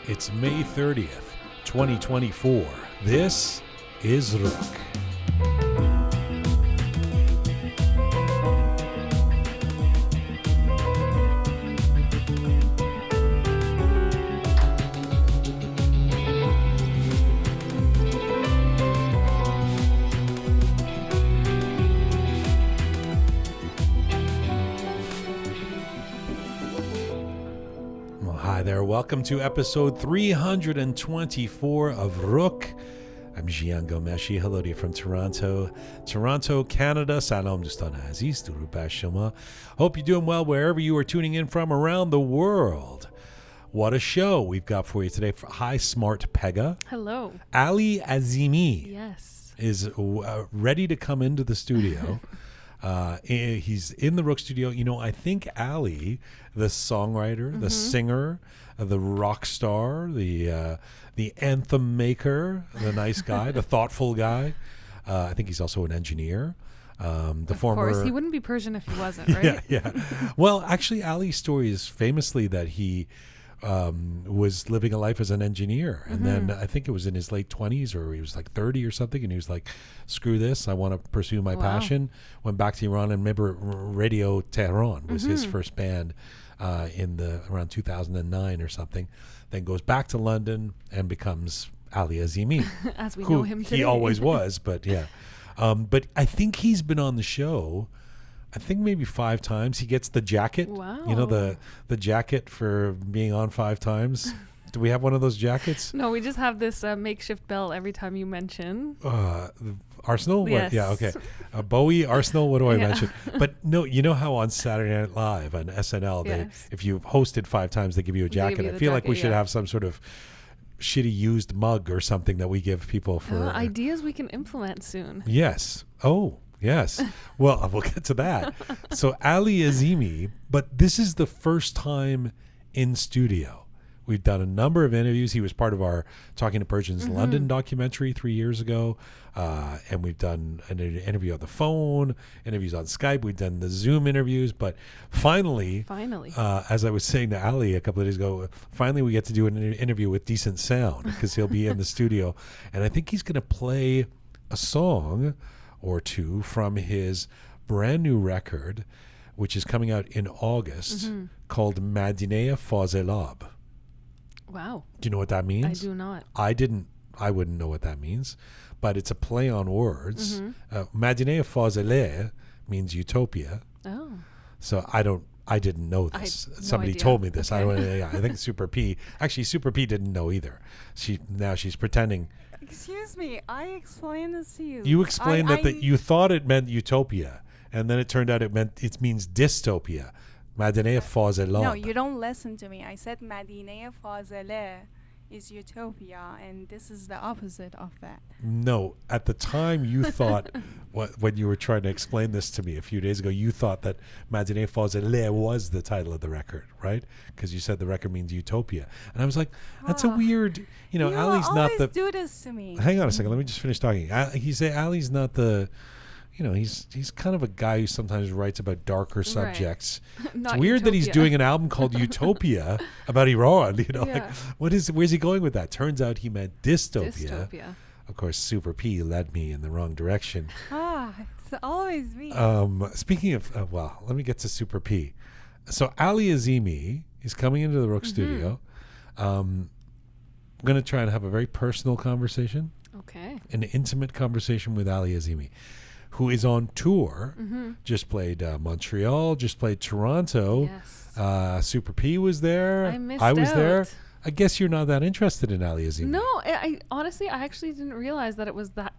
It's May 30th, 2024. This is Roqe. Hi there, welcome to episode 324 of Roqe. I'm Jian Gomeshi. Hello to you from Toronto, Canada. Salam Dostan Aziz, Durud bar Shoma. Hope you're doing well wherever you are tuning in from around the world. What a show we've got for you today. Hi, Smart Pega. Hello. Ali Azimi Yes. is ready to come into the studio. He's in the Roqe studio. You know, I think Ali, the songwriter, the singer, the rock star, the anthem maker, the nice guy, the thoughtful guy. I think he's also an engineer. Of course, he wouldn't be Persian if he wasn't, right? Yeah. Well, actually, Ali's story is famously that he was living a life as an engineer. And then I think it was in his late 20s or he was like 30 or something. And he was like, screw this. I want to pursue my passion. Went back to Iran. And remember, Radio Tehran was his first band around 2009 or something. Then goes back to London and becomes Ali Azimi. As we know him today. He always was, but yeah. But I think he's been on the show, I think maybe 5 times. He gets the jacket. Wow. You know, the jacket for being on 5 times. Do we have one of those jackets? No, we just have this makeshift bell every time you mention. Arsenal? Yes. Yeah, okay. Bowie, Arsenal, what do I mention? But no, you know how on Saturday Night Live on SNL, if you've hosted 5 times, they give you a jacket. I feel like we should have some sort of shitty used mug or something that we give people for ideas we can implement soon. Yes. Oh, yes. Well, we'll get to that. So Ali Azimi, but this is the first time in studio. We've done a number of interviews. He was part of our Talking to Persians London documentary 3 years ago. And we've done an interview on the phone, interviews on Skype. We've done the Zoom interviews. But finally, as I was saying to Ali a couple of days ago, finally we get to do an interview with decent sound because he'll be in the studio. And I think he's going to play a song or two from his brand new record, which is coming out in August, called Madineh Fazelab. Wow. Do you know what that means? I do not. I wouldn't know what that means, but it's a play on words. Madineh Fazeleh means utopia. Oh. So I didn't know this. Somebody idea. told me this. Okay. I think Super P. Actually, Super P didn't know either. She's pretending. Excuse me, I explained this to you. You explained that you thought it meant utopia, and then it turned out it means dystopia. Madineh Fazelab. No, you don't listen to me. I said Madineh Fazeleh is utopia, and this is the opposite of that. No, at the time you thought, when you were trying to explain this to me a few days ago, you thought that Madineh Fazeleh was the title of the record, right? Because you said the record means utopia. And I was like, that's a weird, Ali's not the... do this to me. Hang on a second, let me just finish talking. He said Ali's not the... he's kind of a guy who sometimes writes about darker subjects. It's weird that he's doing an album called Utopia about Iran. Where's he going with that? Turns out he meant dystopia. Of course, Super P led me in the wrong direction. It's always me. Speaking of, let me get to Super P. So Ali Azimi is coming into the Roqe studio. I'm going to try and have a very personal conversation. Okay. An intimate conversation with Ali Azimi, who is on tour, just played Montreal, just played Toronto. Yes. Super P was there. I was there. I guess you're not that interested in Ali Azimi. No, I honestly, I actually didn't realize that it was that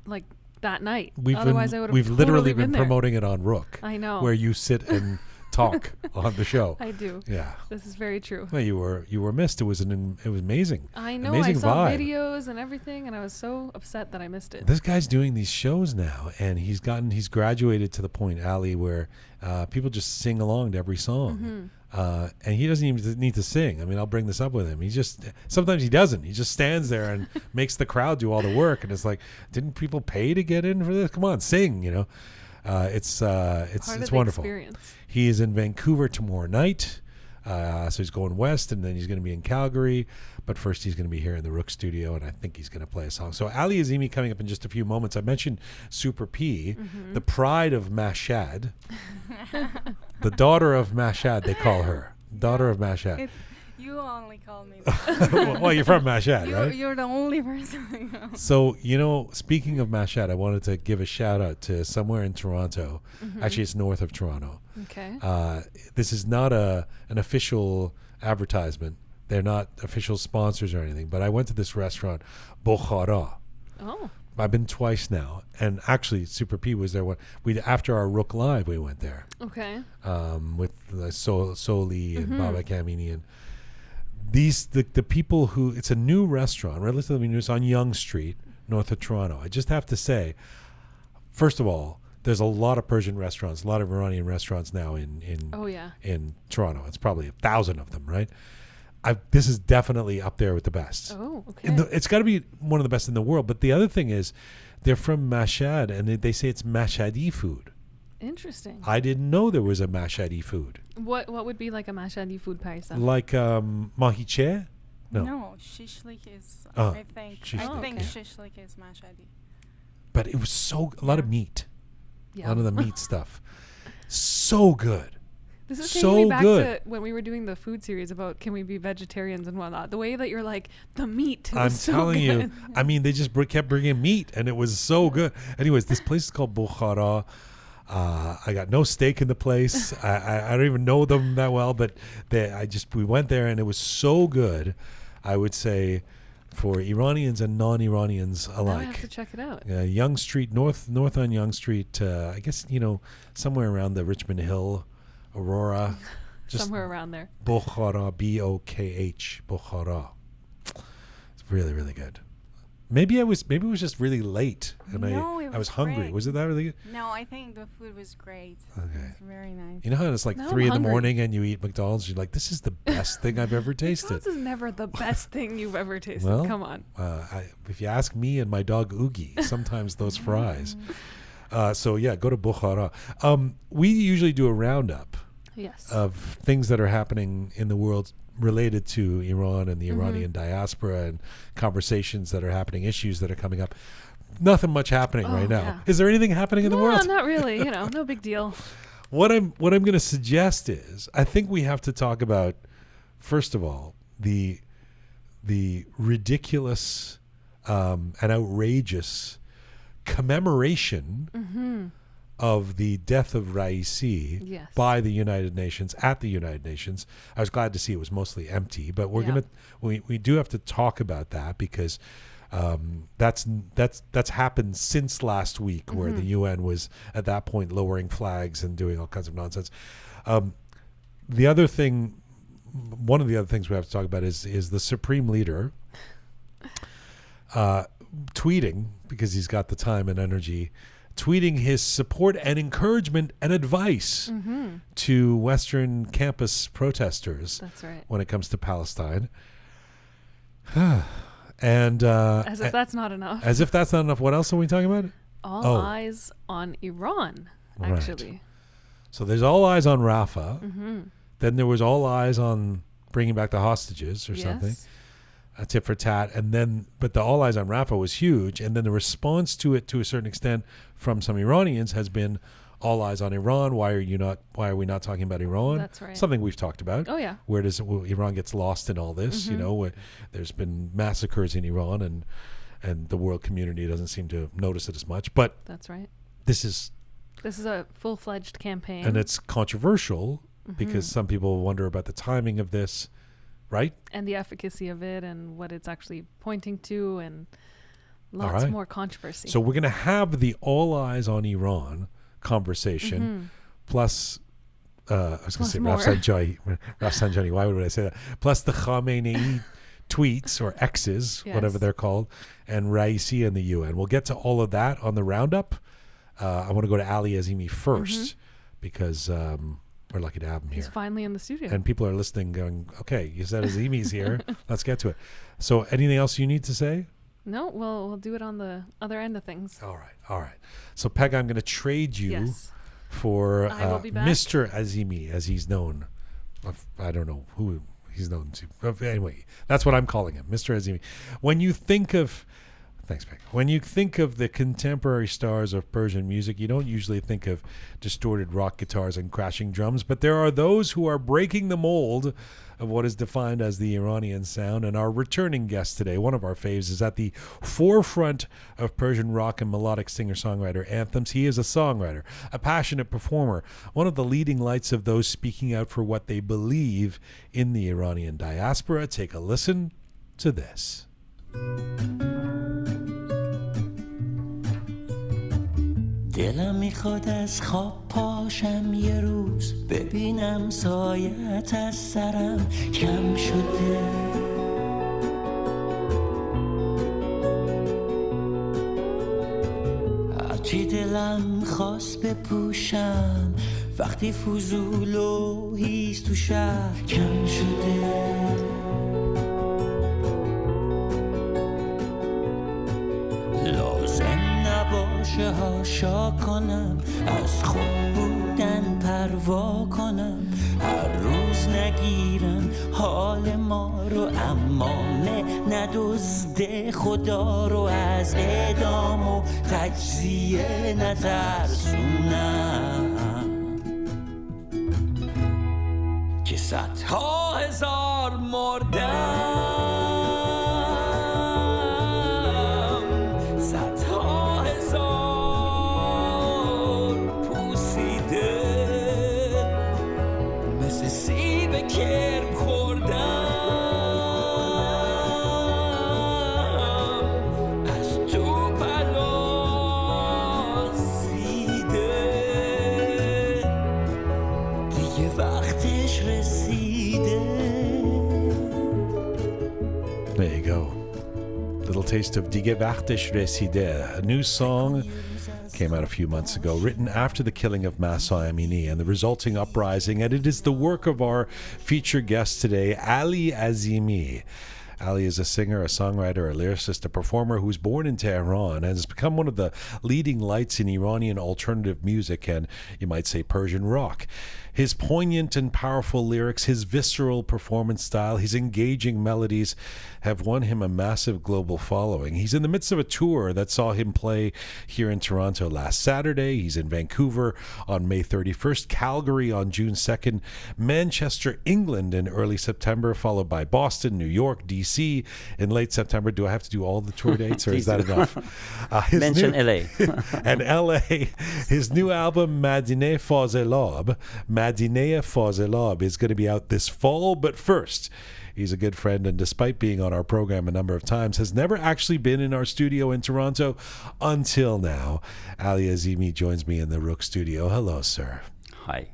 night. We've literally been promoting it on Roqe. I know. Where you sit and talk on the show. I do. Yeah. This is very true. Well, you were missed. It was amazing. I know. Amazing I saw vibe. videos and everything, and I was so upset that I missed it. This guy's doing these shows now, and he's graduated to the point, Ali, where people just sing along to every song. And he doesn't even need to sing. I mean, I'll bring this up with him. Sometimes he doesn't. He just stands there and makes the crowd do all the work. And it's like, didn't people pay to get in for this? Come on, sing, It's wonderful. Experience. He is in Vancouver tomorrow night. So he's going west, and then he's going to be in Calgary. But first, he's going to be here in the Roqe studio, and I think he's going to play a song. So Ali Azimi coming up in just a few moments. I mentioned Super P, the pride of Mashhad, the daughter of Mashhad. They call her daughter of Mashhad. You only call me that. Well, you're from Mashhad, right? You're the only person I know. So, speaking of Mashhad, I wanted to give a shout out to somewhere in Toronto. Actually, it's north of Toronto. Okay. This is not an official advertisement. They're not official sponsors or anything. But I went to this restaurant, Bukhara. Oh. I've been twice now. And actually, Super P was there. After our Roqe Live, we went there. Okay. With Soli and Baba Kamini and the people who, it's a new restaurant, relatively new. It's on Yonge Street, north of Toronto. I just have to say, first of all, there's a lot of Persian restaurants, a lot of Iranian restaurants now in Toronto. It's probably 1,000 of them, right? This is definitely up there with the best. Oh, okay. It's got to be one of the best in the world. But the other thing is, they're from Mashhad, and they say it's Mashhadi food. Interesting. I didn't know there was a Mashhadi food. What would be like a Mashhadi food, Parisa? Like mahiche? No, shishlik is. Oh, I think shishlik, shishlik is mashhadi. But it was a lot of meat. Yeah. A lot of the meat stuff. So good. This is So taking me back good. to when we were doing the food series about can we be vegetarians and whatnot. The way that you're like, the meat I'm is so telling you. good. I mean, they just kept bringing meat, and it was so good. Anyways, this place is called Bukhara. I got no stake in the place. I don't even know them that well, but we went there, and it was so good. I would say for Iranians and non-Iranians Now I alike. have to check it out. Yonge Street, north on Yonge Street. I guess somewhere around the Richmond Hill, Aurora, just Somewhere around there. Bukhara, Bokh, Bukhara. It's really, really good. Maybe it was just really late, and No, it I was was hungry. great. Was it that really good? No, I think the food was great. Okay. It's very nice. You know how it's like Now 3 in I'm the hungry. morning and you eat McDonald's? You're like, this is the best thing I've ever tasted. McDonald's is never the best thing you've ever tasted. Well, Come on. If you ask me and my dog Oogie, sometimes those fries. So yeah, go to Bukhara. We usually do a roundup Yes. of things that are happening in the world related to Iran and the Iranian diaspora, and conversations that are happening, issues that are coming up. Nothing much happening right now. yeah. Is there anything happening in the no, world? not really. No big deal. What I'm going to suggest is, I think we have to talk about, first of all, the ridiculous and outrageous commemoration of the death of Raisi Yes. by the United Nations at the United Nations. I was glad to see it was mostly empty, but we do have to talk about that, because that's happened since last week, where the UN was at that point lowering flags and doing all kinds of nonsense. One of the other things we have to talk about is the Supreme Leader tweeting, because he's got the time and energy, tweeting his support and encouragement and advice to Western campus protesters. That's right. When it comes to Palestine. And As if that's not enough. as if that's not enough, what else are we talking about? All eyes on Iran, actually. Right. So there's all eyes on Rafah. Then there was all eyes on bringing back the hostages or something. Tit for tat. And then, but the all eyes on Rafah was huge. And then the response to it, to a certain extent, from some Iranians has been all eyes on Iran. Why are we not talking about Iran? That's right. Something we've talked about. Oh, yeah. Where Iran gets lost in all this? There's been massacres in Iran, and the world community doesn't seem to notice it as much. But That's right. this is a full-fledged campaign. and it's controversial because some people wonder about the timing of this, right? And the efficacy of it and what it's actually pointing to, and All lots right. more controversy. So we're going to have the all eyes on Iran conversation, plus I was going to say more. Rafsanjani. Why would I say that? Plus the Khamenei tweets, or X's, whatever Yes. they're called, and Raisi and the UN. We'll get to all of that on the roundup. I want to go to Ali Azimi first, because we're lucky to have him He's here. finally in the studio. And people are listening going, okay, you said Azimi's here. Let's get to it. So anything else you need to say? No, we'll do it on the other end of things. All right. So Peg, I'm going to trade you Yes. for I will be back. Mr. Azimi, as he's known I don't know who he's known to. Anyway, that's what I'm calling him, Mr. Azimi. When you think of Thanks, Meg. When you think of the contemporary stars of Persian music, you don't usually think of distorted rock guitars and crashing drums, but there are those who are breaking the mold of what is defined as the Iranian sound. And our returning guest today, one of our faves, is at the forefront of Persian rock and melodic singer-songwriter anthems. He is a songwriter, a passionate performer, one of the leading lights of those speaking out for what they believe in the Iranian diaspora. Take a listen to this. دلم میخواد از خواب پاشم یه روز ببینم سایت از سرم کم شده هرچی دلم خواست بپوشم وقتی فضول و هیز تو شهر کم شده نباشه هاشا کنم از خوب بودن پروا کنم هر روز نگیرن حال ما رو امامه ندزده خدا رو از اعدام و تجزیه نترسونم که صدها هزار مردم There you go. Little taste of Dige Vachtish Reside, a new song came out a few months ago, written after the killing of Mahsa Amini and the resulting uprising, and it is the work of our featured guest today, Ali Azimi. Ali is a singer, a songwriter, a lyricist, a performer who was born in Tehran and has become one of the leading lights in Iranian alternative music and, you might say, Persian rock. His poignant and powerful lyrics, his visceral performance style, his engaging melodies have won him a massive global following. He's in the midst of a tour that saw him play here in Toronto last Saturday. He's in Vancouver on May 31st, Calgary on June 2nd, Manchester, England in early September, followed by Boston, New York, DC in late September. Do I have to do all the tour dates or is that enough? Mention LA. And LA, his new album, Madineh Fazelab, is going to be out this fall, but first, he's a good friend, and despite being on our program a number of times, has never actually been in our studio in Toronto until now. Ali Azimi joins me in the Roqe studio. Hello, sir. Hi.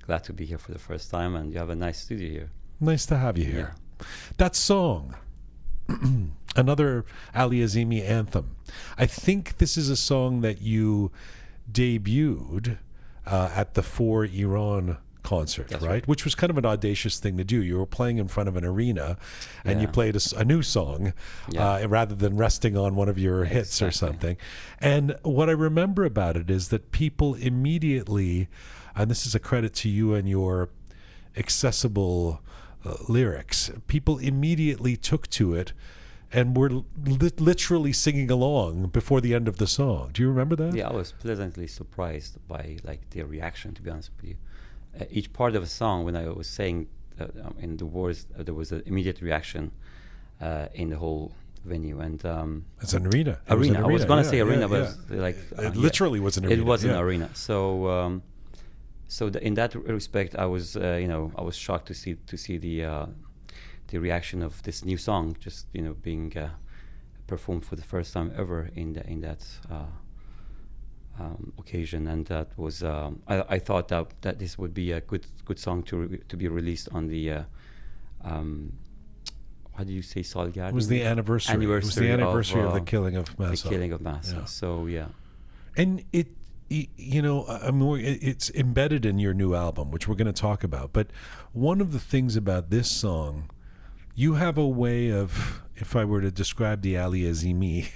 Glad to be here for the first time, and you have a nice studio here. Nice to have you here. Yeah. That song, another Ali Azimi anthem. I think this is a song that you debuted at the For Iran concert, right? Which was kind of an audacious thing to do. You were playing in front of an arena and you played a new song rather than resting on one of your hits or something. And what I remember about it is that people immediately, and this is a credit to you and your accessible lyrics, people immediately took to it and were literally singing along before the end of the song. Do you remember that? Yeah, I was pleasantly surprised by their reaction, to be honest with you. Each part of a song, when I was saying in the words, there was an immediate reaction in the whole venue. And it's an arena. I was going to say arena, but it literally was an arena. It was an arena. So, in that respect, I was, I was shocked to see the reaction of this new song, just being performed for the first time ever in that occasion, and that was I thought that this would be a good song to be released on the how do you say Salgard? It was the anniversary. It was the anniversary of the killing of Mahsa. The killing of Mahsa. Yeah. So yeah, and it's embedded in your new album, which we're going to talk about. But one of the things about this song, you have a way of, if I were to describe the Ali Azimi,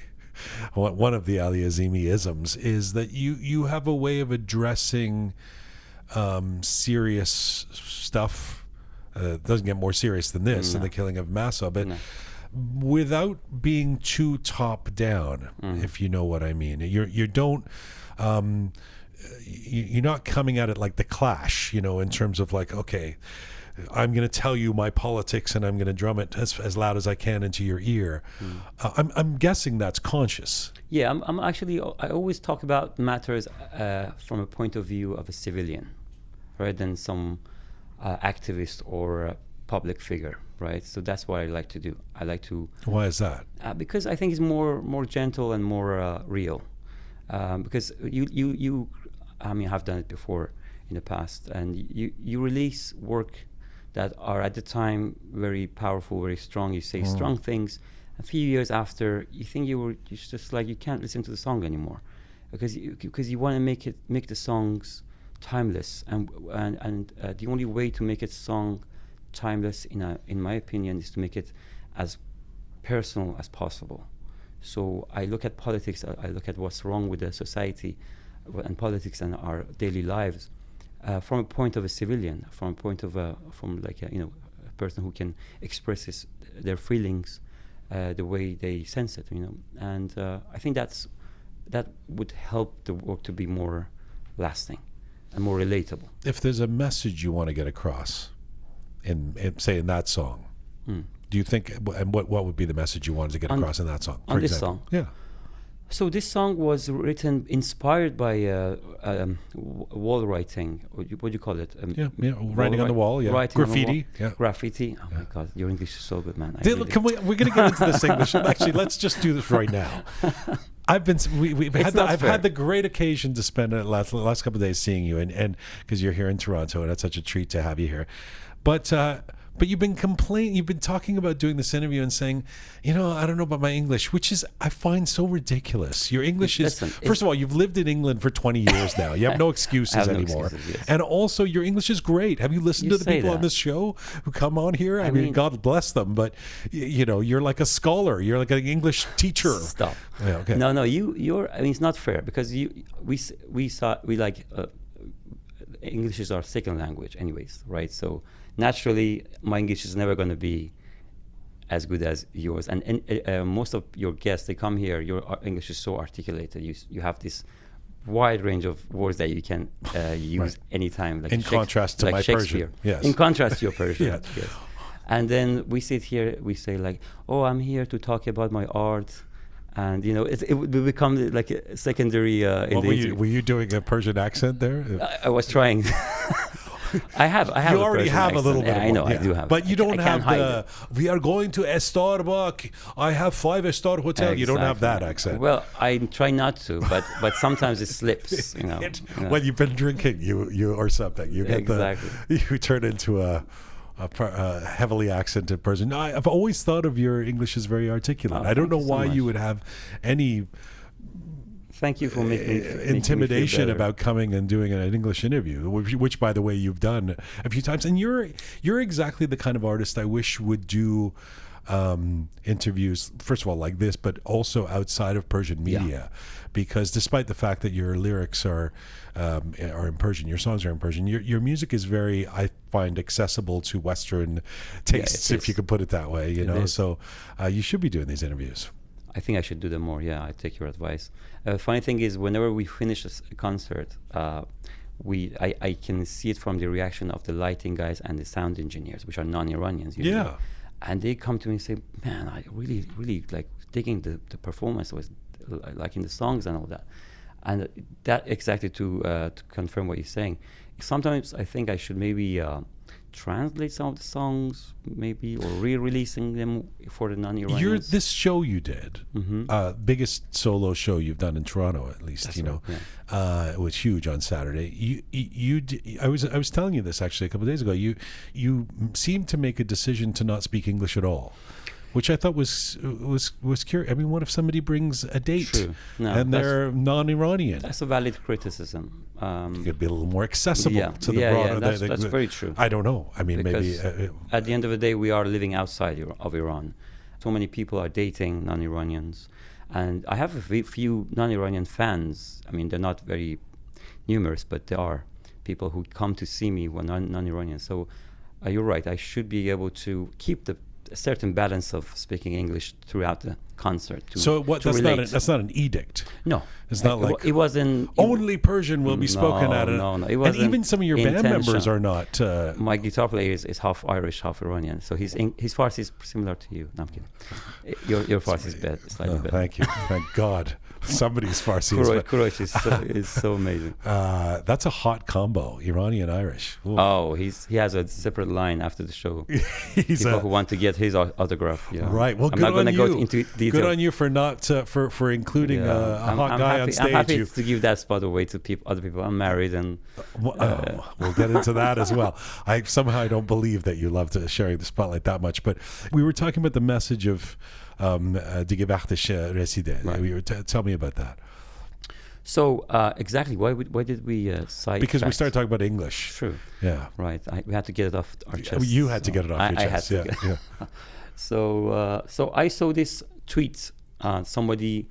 one of the Ali Azimi-isms is that you have a way of addressing serious stuff doesn't get more serious than this, than the killing of Massa, but without being too top down, if you know what I mean. You don't. You're not coming at it like the Clash, in terms of like, okay, I'm going to tell you my politics and I'm going to drum it as loud as I can into your ear. I'm guessing that's conscious. Yeah, I'm actually, I always talk about matters from a point of view of a civilian, rather than some activist or public figure, right? So that's what I like to do. I like to. Why is that? Because I think it's more gentle and more real. Because you I mean, I've done it before in the past, and you release work that are at the time very powerful, very strong. You say strong things. A few years after, you think you're just like, you can't listen to the song anymore, because you want to make the songs timeless, and the only way to make a song timeless, in my opinion, is to make it as personal as possible. So I look at politics. I look at what's wrong with the society and politics and our daily lives from a point of a civilian, from a point of a person who can express their feelings the way they sense it, and I think that would help the work to be more lasting and more relatable. If there's a message you want to get across in that song, do you think, and what would be the message you wanted to get across in that song? On this song? Yeah. So this song was written, inspired by wall writing. What do you call it? Writing on the wall. Yeah, writing graffiti. On the wall. Yeah, graffiti. Oh my God, your English is so good, man. We're going to get into this English. Actually, let's just do this right now. I've had the great occasion to spend the last couple of days seeing you, and because you're here in Toronto, and it's such a treat to have you here. But you've been talking about doing this interview and saying, I don't know about my English, which is, I find so ridiculous. Your English is, first of all, you've lived in England for 20 years now. You have no excuses anymore. Yes. And also, your English is great. Have you listened to the people on this show who come on here? I mean, God bless them, but you're like a scholar. You're like an English teacher. Stop. Yeah, okay. No, you're. I mean, it's not fair, because English is our second language, anyways, right? So naturally, my English is never going to be as good as yours. And most of your guests, they come here, your English is so articulated. You have this wide range of words that you can use anytime. Like in contrast to my Persian. Yes. In contrast to your Persian. Yes. Yes. And then we sit here, we say like, oh, I'm here to talk about my art. And, it would become like a secondary... were you doing a Persian accent there? I was trying. I have. You already have a little bit. I know. I do have. But you don't have the. We are going to a Starbucks. I have 5-star hotel. Exactly. You don't have that accent. Well, I try not to, but sometimes it slips. When you've been drinking, you or something, you get you turn into a heavily accented person. I've always thought of your English as very articulate. I don't know why you would have any. Thank you for making intimidation about coming and doing an English interview, which by the way you've done a few times. And you're exactly the kind of artist I wish would do interviews, first of all like this, but also outside of Persian media, because despite the fact that your lyrics are in Persian, your songs are in Persian, your music is very, I find, accessible to Western tastes, if you could put it that way. So you should be doing these interviews. I think I should do them more. Yeah, I take your advice. Funny thing is, whenever we finish a concert, I can see it from the reaction of the lighting guys and the sound engineers, which are non-Iranians usually. Yeah. And they come to me and say, man, I really, really like digging the performance, was like in the songs and all that. And that exactly to confirm what you're saying. Sometimes I think I should maybe translate some of the songs, maybe, or re-releasing them for the non-Iranians. This show you did, biggest solo show you've done in Toronto, at least. That's it was huge on Saturday. I was telling you this actually a couple of days ago. You seemed to make a decision to not speak English at all, which I thought was curious. I mean, what if somebody brings a date and they're non-Iranian? That's a valid criticism. It could be a little more accessible to the broader. Yeah, that's very true. I don't know. I mean, because maybe at the end of the day, we are living outside of Iran. So many people are dating non-Iranians, and I have a few non-Iranian fans. I mean, they're not very numerous, but there are people who come to see me who are non-Iranian. So you're right. I should be able to keep a certain balance of speaking English throughout the concert. So what? That's not an edict. No, It's not like it wasn't. only Persian will be spoken at it. No, it And wasn't even some of your band members intentional. are not. My guitar player is half Irish, half Iranian, so his Farsi is similar to you. No, I'm kidding. Your Farsi is slightly better. Thank you. Thank God. Somebody's Farsi is better. Kurosh is so amazing. That's a hot combo, Iranian Irish. Ooh. Oh, he has a separate line after the show. He's People who want to get his autograph. Yeah. Right. Well, I'm good not on gonna you. go into detail. Good on you for not for including a hot guy on stage. I'm happy to give that spot away to other people. I'm married, and we'll get into that as well. I don't believe that you love sharing the spotlight that much. But we were talking about the message of Dige Vaqtish Reside. Right. Tell me about that. So exactly, why did we cite? Because we started talking about English. True. Yeah. Right. We had to get it off our chest. You had to get it off your chest. I had to. Yeah. So I saw this tweet, somebody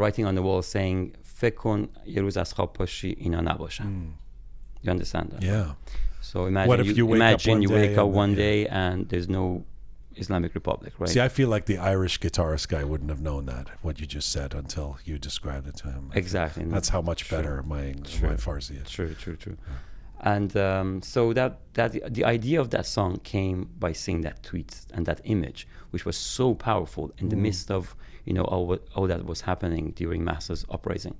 writing on the wall saying, "فکر کن یه روز از خواب پاشی اینا نباشن." You understand that? Yeah. So imagine What if you wake up one day and there's no Islamic Republic, right? See, I feel like the Irish guitarist guy wouldn't have known that, what you just said, until you described it to him. Exactly. That's how much better my Farsi is. True. And so that the idea of that song came by seeing that tweet and that image, which was so powerful in the midst of all that was happening during Massa's uprising,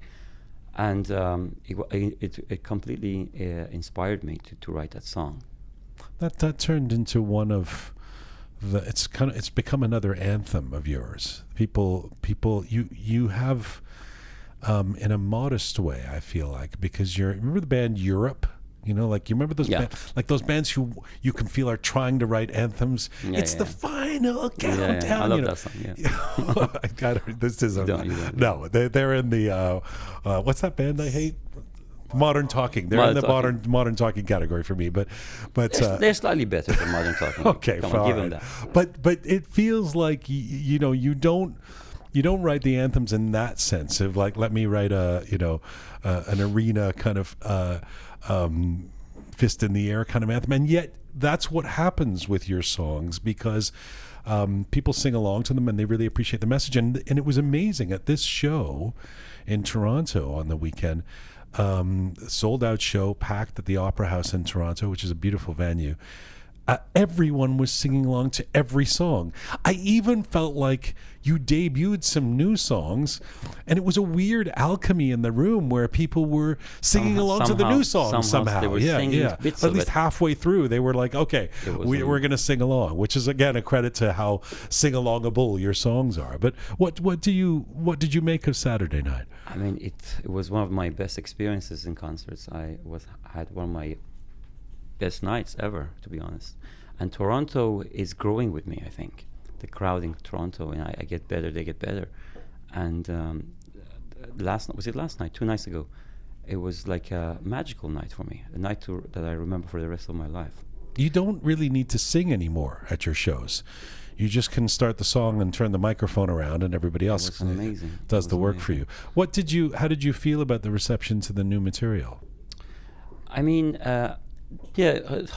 and it completely inspired me to write that song. That turned into one of it's become another anthem of yours. People you have in a modest way, I feel like, because remember the band Europe? Like you remember those those bands who you can feel are trying to write anthems. It's the final countdown. I love that song. Yeah. I got it. This is You don't. No. They're in the what's that band I hate? Modern Talking. They're in the modern talking category for me, but they're slightly better than Modern Talking. Okay, Come on, give them that. But it feels like you don't write the anthems in that sense of like, let me write an arena kind of fist in the air kind of anthem, and yet that's what happens with your songs, because people sing along to them and they really appreciate the message. And it was amazing at this show in Toronto on the weekend. Sold out show, packed at the Opera House in Toronto, which is a beautiful venue. Everyone was singing along to every song. I even felt like you debuted some new songs, and it was a weird alchemy in the room where people were singing along to the new songs somehow. They were singing bits at of least halfway through, they were like, "Okay, we're going to sing along," which is again a credit to how sing-alongable your songs are. But what did you make of Saturday night? I mean, it was one of my best experiences in concerts. I had one of my best nights ever, to be honest. And Toronto is growing with me, I think. The crowd in Toronto, and I get better, they get better. And last night, 2 nights ago, it was like a magical night for me, a night that I remember for the rest of my life. You don't really need to sing anymore at your shows. You just can start the song and turn the microphone around, and everybody else does the work for you. How did you feel about the reception to the new material? I mean,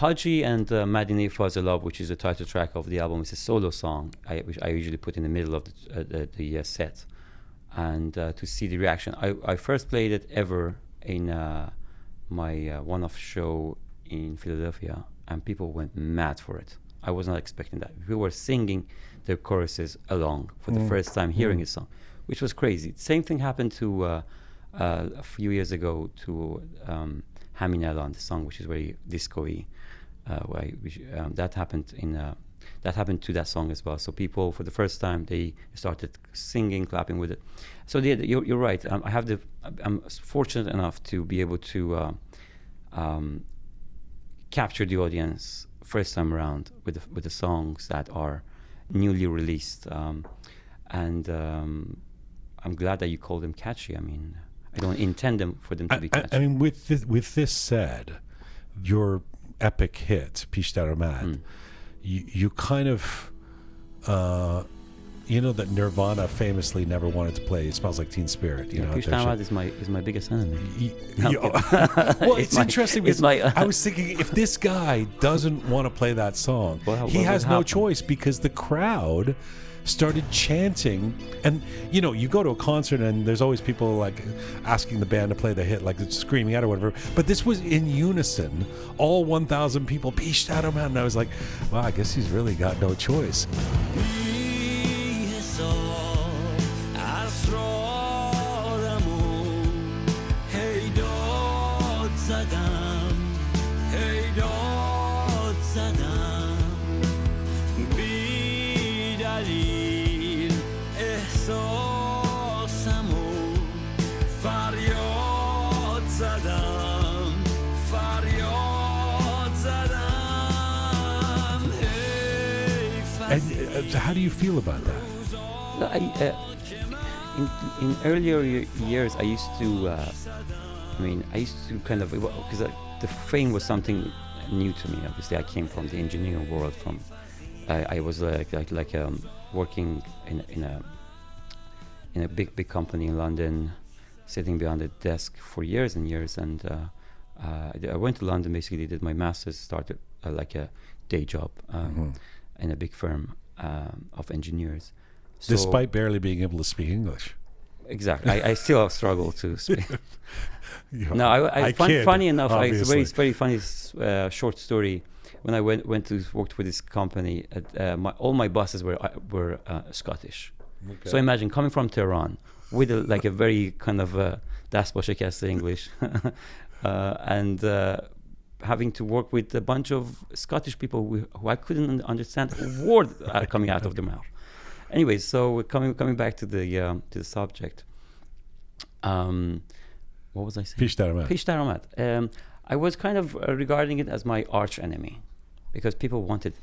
Haji and Madine Fazilab, which is the title track of the album, is a solo song which I usually put in the middle of the set, and to see the reaction. I first played it ever in my one-off show in Philadelphia, and people went mad for it. I was not expecting that. People were singing their choruses along for the first time hearing a song, which was crazy. Same thing happened to a few years ago to Haminella on the song, which is very disco-y. That happened to that song as well. So people, for the first time, they started singing, clapping with it. So you're right. I'm fortunate enough to be able to capture the audience first time around with the songs that are newly released, and I'm glad that you call them catchy. I mean, I don't intend for them to be catchy. I mean, with this said, your epic hit, Pish Daramad, you kind of you know that Nirvana famously never wanted to play It Smells Like Teen Spirit. You know, Pish their Tamad shit. is my biggest enemy. Well, it's interesting because my- I was thinking if this guy doesn't want to play that song, he has no choice because the crowd started chanting. And you know, you go to a concert and there's always people like asking the band to play the hit, like screaming out or whatever, but this was in unison, all 1,000 people, Pish Tamad, and I was like, wow, I guess he's really got no choice. And how do you feel about that? In earlier years, I used to, kind of, because the fame was something new to me. Obviously, I came from the engineering world. I was working in a big company in London, sitting behind a desk for years and years. And I went to London, basically did my master's, started like a day job in a big firm of engineers. So Despite barely being able to speak English. Exactly. I still struggle to speak. No, funny enough, it's a very funny short story. When I went to work for this company, all my bosses were Scottish. Okay. So imagine coming from Tehran with a very kind of dast bashekeste English, and having to work with a bunch of Scottish people who I couldn't understand a word coming out of their mouth. Anyway, so coming back to the subject, what was I saying? Pish Tamad. Pish Tamad. I was kind of regarding it as my arch enemy, because people wanted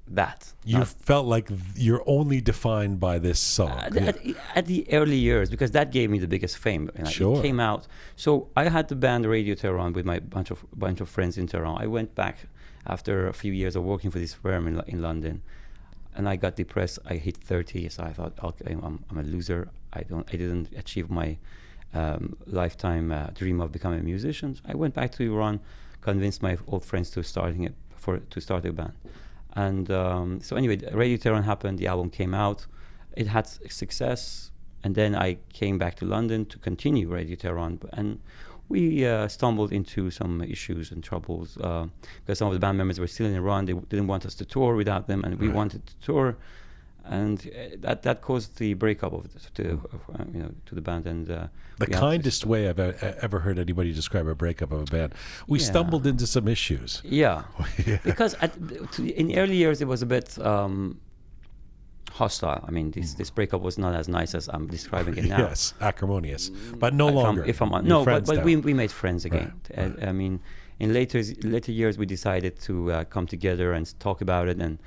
that. You felt like you're only defined by this song. At the early years, because that gave me the biggest fame. Sure. It came out. So I had the band Radio Tehran with my bunch of friends in Tehran. I went back after a few years of working for this firm in London, and I got depressed. I hit 30, so I thought, okay, I'm a loser. I didn't achieve my lifetime dream of becoming a musician. I went back to Iran, convinced my old friends to start a band. And so anyway, Radio Tehran happened, the album came out, it had success, and then I came back to London to continue Radio Tehran, and we stumbled into some issues and troubles, because some of the band members were still in Iran. They didn't want us to tour without them, and we wanted to tour, and that caused the breakup to the band. And the kindest way I've ever heard anybody describe a breakup of a band. We stumbled into some issues. Yeah, because in early years it was a bit hostile. I mean, this breakup was not as nice as I'm describing it now. Yes, acrimonious, but no longer. But we made friends again. Right. I mean, in later years we decided to come together and talk about it and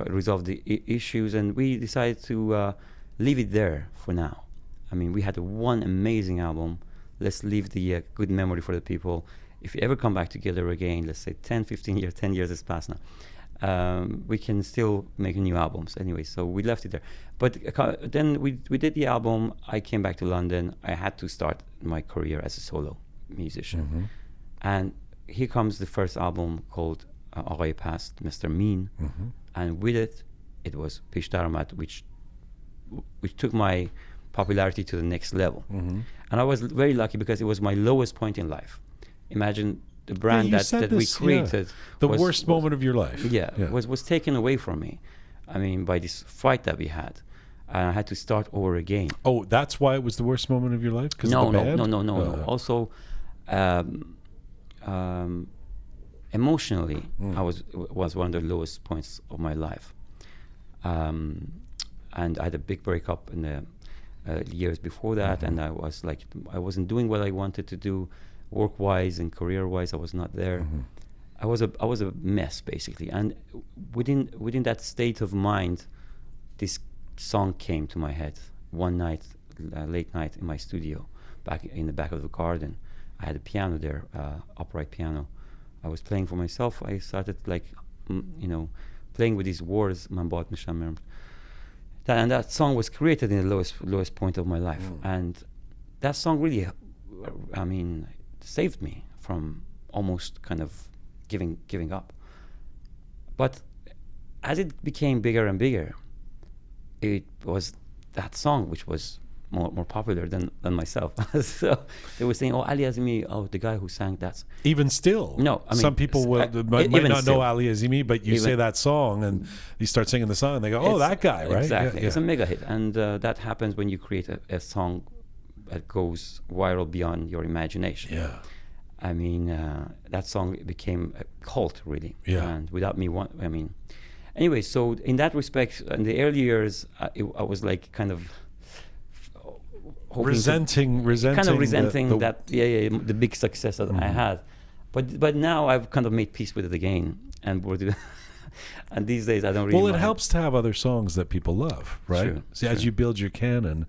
resolve the issues, and we decided to leave it there for now. I mean, we had one amazing album. Let's leave the good memory for the people. If you ever come back together again, let's say 10, 15 years, 10 years has passed now, we can still make new albums anyway. So we left it there. But then we did the album. I came back to London. I had to start my career as a solo musician. Mm-hmm. And here comes the first album called Ağay Past, Mr. Mean. Mm-hmm. And with it, it was Pish Tamad, which took my popularity to the next level. Mm-hmm. And I was very lucky because it was my lowest point in life. Imagine the brand that we created. The worst moment of your life. Was taken away from me. I mean, by this fight that we had. And I had to start over again. Oh, that's why it was the worst moment of your life? No. Also, emotionally, I was one of the lowest points of my life. And I had a big breakup in the years before that, and I was like, I wasn't doing what I wanted to do, work-wise and career-wise. I was not there. I was a mess basically, and within that state of mind, this song came to my head one night, late night in my studio, back in the back of the garden. I had a piano there, upright piano. I was playing for myself. I started playing with these words. Man bad میشم that song was created in the lowest point of my life, and that song really, I mean, saved me from almost kind of giving up. But as it became bigger and bigger, it was that song which was more popular than myself. So they were saying, "Oh, Ali Azimi, oh, the guy who sang that." Even still, No, I mean, some people might even not still. know Ali Azimi, but you say that song and you start singing the song, and they go, "Oh, It's- that guy, right?" Exactly. Yeah, It's a mega hit, and that happens when you create a song that goes viral beyond your imagination. yeah. I mean, that song became a cult, really. Yeah. And without me, anyway. So in that respect, in the early years, I was like kind of hoping resenting kind of resenting the- that the big success that I had, but now I've kind of made peace with it again, and and these days I don't really. Well, it mind. helps to have other songs that people love, right? True, See, as true. you build your canon,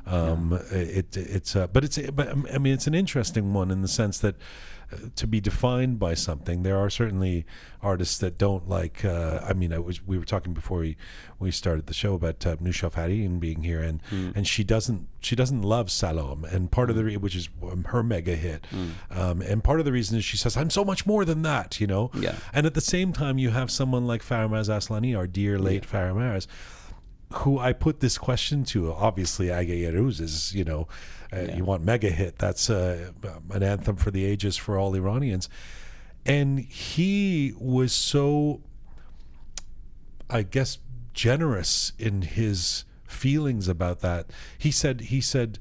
but I mean, it's an interesting one in the sense that to be defined by something. There are certainly artists that don't like. I mean, we were talking before we started the show about Nusha Farin being here, and she doesn't love Salom, and part of the which is her mega hit, and part of the reason is she says I'm so much more than that, you know. Yeah. And at the same time, you have someone like Faramaz Aslani, our dear late Faramaz, who I put this question to. Obviously, Aga Yaruz is, you know, you want mega hit. That's an anthem for the ages for all Iranians. And he was so, I guess, generous in his feelings about that. He said,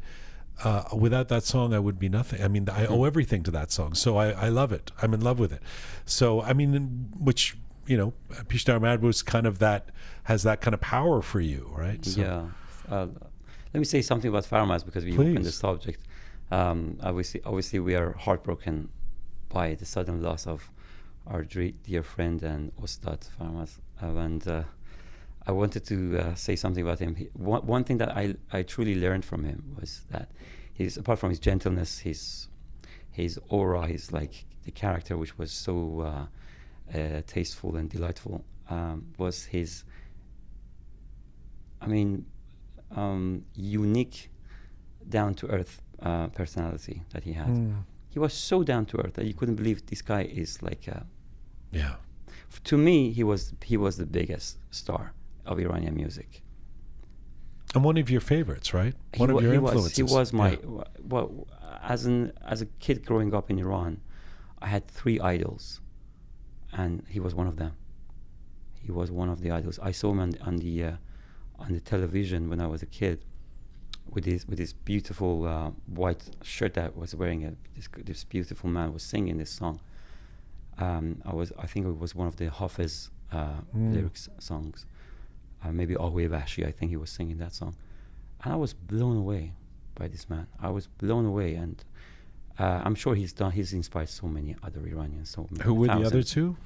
without that song, I would be nothing. I mean, I owe everything to that song. So I love it. I'm in love with it. So, I mean, which, you know, Pishtar Mad was kind of that, has that kind of power for you, right? So, Yeah. Let me say something about Faramaz because we opened the subject. Obviously, we are heartbroken by the sudden loss of our dear friend and Ustad Faramaz. And I wanted to say something about him. One thing that I truly learned from him was that apart from his gentleness, his aura, his like the character, which was so tasteful and delightful, was his, unique, down-to-earth personality that he had. He was so down-to-earth that you couldn't believe this guy is like yeah. to me, he was the biggest star of Iranian music. And one of your favorites, right? One of your influences. He was my well, as a kid growing up in Iran, I had 3 idols, and he was one of them. He was one of the idols. I saw him on the television when I was a kid, with his beautiful white shirt that was wearing. This beautiful man was singing this song. I think it was one of the Hafiz lyrics songs. Maybe Ahoy Vashi, I think he was singing that song. And I was blown away by this man. I was blown away, and I'm sure he's inspired so many other Iranians. Who were the other 2?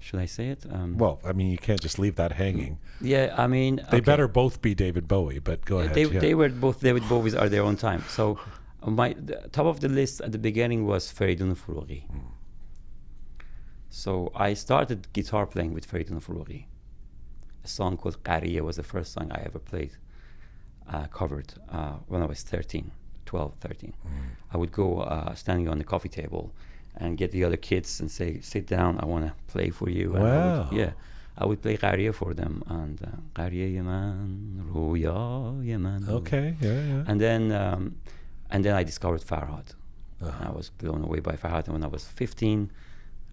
Should I say it? Well, I mean, you can't just leave that hanging. Yeah, I mean... They better both be David Bowie, but go ahead. They were both David Bowies at their own time. So the top of the list at the beginning was Feridun Foroughi. So I started guitar playing with Feridun Foroughi. A song called Qariya was the first song I ever played, covered, when I was 12, 13. I would go standing on the coffee table and get the other kids and say, sit down, I want to play for you. Wow. And I would play Qariya for them. And Qariya Yaman, Roya Yaman. Okay, yeah. And then I discovered Farhad. And I was blown away by Farhad. And when I was 15,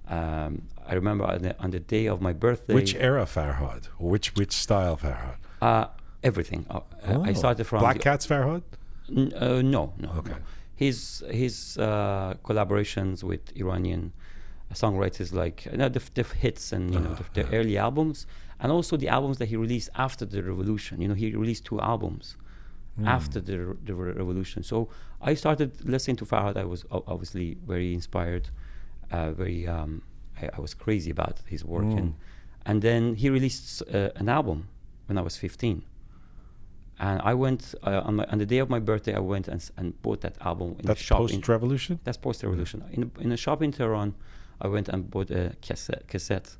I remember on the day of my birthday. Which era Farhad? Which style Farhad? Everything. I started from Black Cats Farhad? No. Okay. No. His collaborations with Iranian songwriters, like the hits and the early albums, and also the albums that he released after the revolution. He released 2 albums after the revolution. So I started listening to Farhad. I was obviously very inspired. I was crazy about his work, and then he released an album when I was 15. And I went on the day of my birthday. I went and bought that album in a shop. That's post-revolution? That's post-revolution. In a shop in Tehran, I went and bought a cassette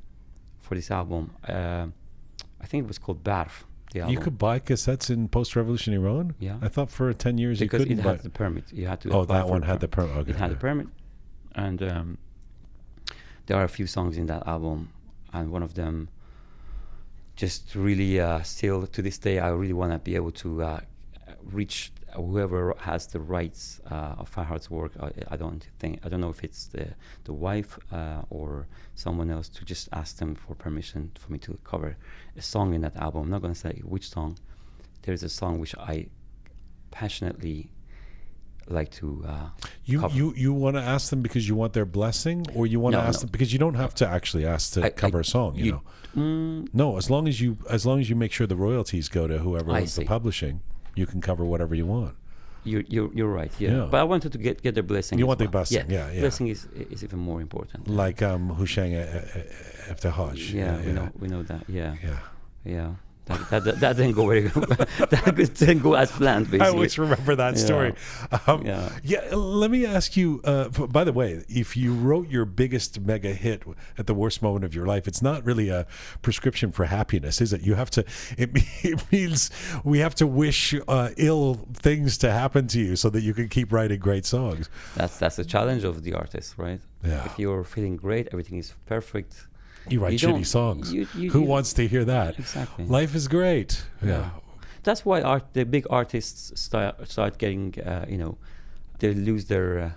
for this album. I think it was called Barf, the album. You could buy cassettes in post-revolution Iran? Yeah. I thought for 10 years because you couldn't it buy. had the permit. You had to. Oh, apply that for one the had the permit. Okay. It had a permit, and there are a few songs in that album, and one of them just really still to this day I really want to be able to reach whoever has the rights of Farhad's work. I don't know if it's the wife or someone else, to just ask them for permission for me to cover a song in that album. I'm not going to say which song. There's a song which I passionately like to cover. You want to ask them because you want their blessing, or you want to ask them because you don't have to actually ask to cover a song, you know? No, as long as you make sure the royalties go to whoever owns the publishing, you can cover whatever you want. You're right, yeah. But I wanted to get their blessing. You want their blessing, yeah. Blessing is even more important. Like Hushang after Hajj. Yeah, we know that. Yeah. That didn't go very good. That didn't go as planned, basically. I always remember that story. Let me ask you, by the way, if you wrote your biggest mega hit at the worst moment of your life, it's not really a prescription for happiness, is it? It means we have to wish ill things to happen to you so that you can keep writing great songs. That's the challenge of the artist, right? Yeah. If you're feeling great, everything is perfect, you write shitty songs. Who wants to hear that? Exactly. Life is great. Yeah. That's why the big artists start getting, they lose their,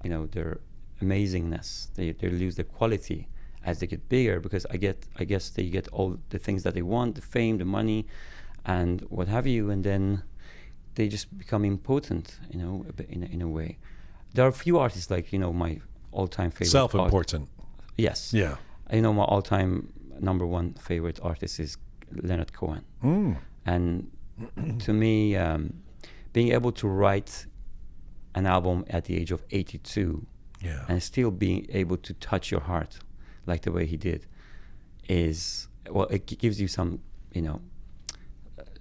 their amazingness. They lose their quality as they get bigger, because I guess they get all the things that they want, the fame, the money, and what have you, and then they just become impotent, in a way. There are a few artists like, my all-time favorite. Self-important. Yes. Yeah. My all-time number one favorite artist is Leonard Cohen. And to me, being able to write an album at the age of 82 and still being able to touch your heart like the way he did it gives you some,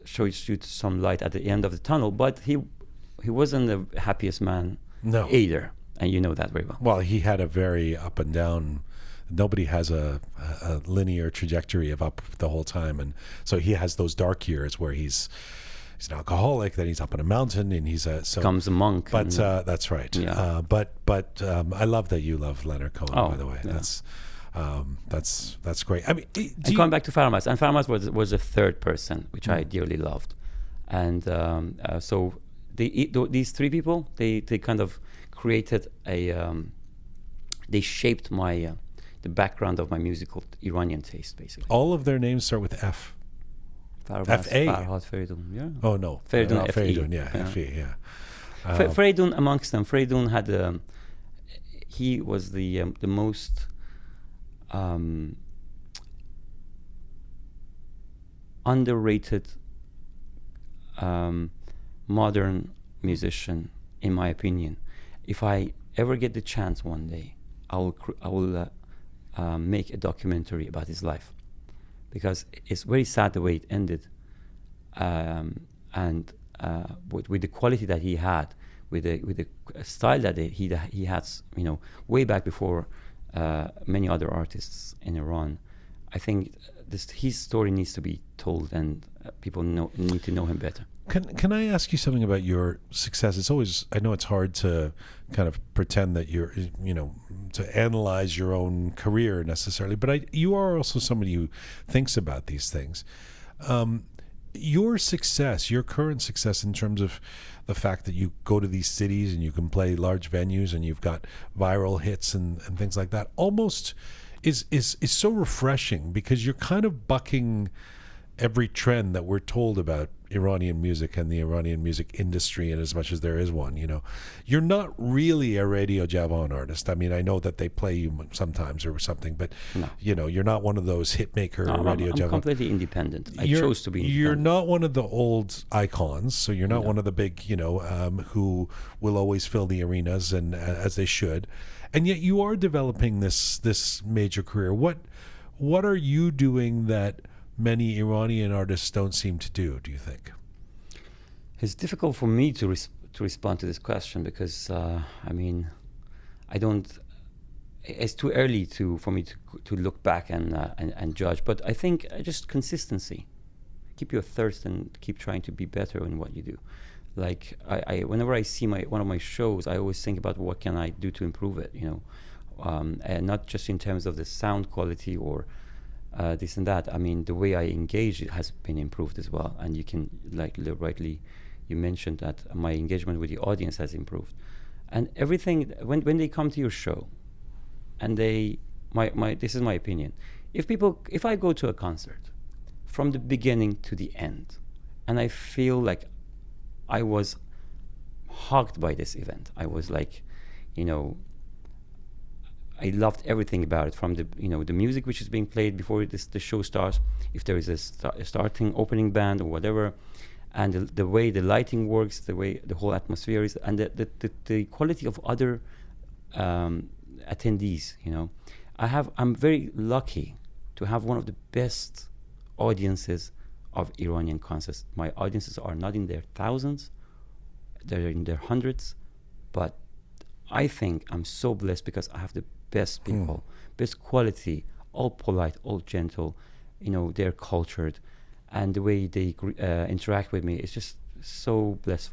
shows you some light at the end of the tunnel. But he wasn't the happiest man either. And you know that very well. Well, he had a very up and down. Nobody has a linear trajectory of up the whole time, and so he has those dark years where he's an alcoholic, then he's up in a mountain, and becomes a monk. But that's right. Yeah. But I love that you love Leonard Cohen. By the way, that's great. I mean, going back to Farmas, and Farmas was a third person which I dearly loved, and so these three people they kind of created they shaped my. The background of my musical Iranian taste, basically. All of their names start with F. F-A. Farhad, Feridun, yeah. Oh, no. Feridun, Feridun, F-E, yeah. Feridun amongst them. Feridun had, he was the most underrated modern musician, in my opinion. If I ever get the chance one day, I will make a documentary about his life, because it's very sad the way it ended, and with the quality that he had, with the style that he had, way back before many other artists in Iran. I think his story needs to be told, and people need to know him better. Can I ask you something about your success? It's always, I know it's hard to kind of pretend that you're, to analyze your own career necessarily, but you are also somebody who thinks about these things. Your success, your current success in terms of the fact that you go to these cities and you can play large venues and you've got viral hits and things like that, almost is so refreshing, because you're kind of bucking every trend that we're told about Iranian music and the Iranian music industry, and as much as there is one, you're not really a Radio Javan artist. I mean, I know that they play you sometimes or something, but you're not one of those hit maker Radio Javan. I'm completely independent. I chose to be independent. You're not one of the old icons, so you're not one of the big, who will always fill the arenas, and as they should, and yet you are developing this major career. What are you doing that many Iranian artists don't seem to do you think? It's difficult for me to respond to this question, because I don't. It's too early for me to look back and judge. But I think just consistency. keep your thirst and keep trying to be better in what you do. Like I whenever I see one of my shows, I always think about what can I do to improve it, and not just in terms of the sound quality or this and that. I mean, the way I engage it has been improved as well. And you can, like rightly, you mentioned that my engagement with the audience has improved, and everything when they come to your show, and this is my opinion. If I go to a concert from the beginning to the end, and I feel like I was hugged by this event, I was like, I loved everything about it, from the music which is being played before the show starts, if there is a starting opening band or whatever, and the way the lighting works, the way the whole atmosphere is, and the quality of other attendees. I'm very lucky to have one of the best audiences of Iranian concerts. My audiences are not in their thousands, they're in their hundreds, but I think I'm so blessed because I have the best people, best quality, all polite, all gentle, they're cultured, and the way they interact with me is just so blessed,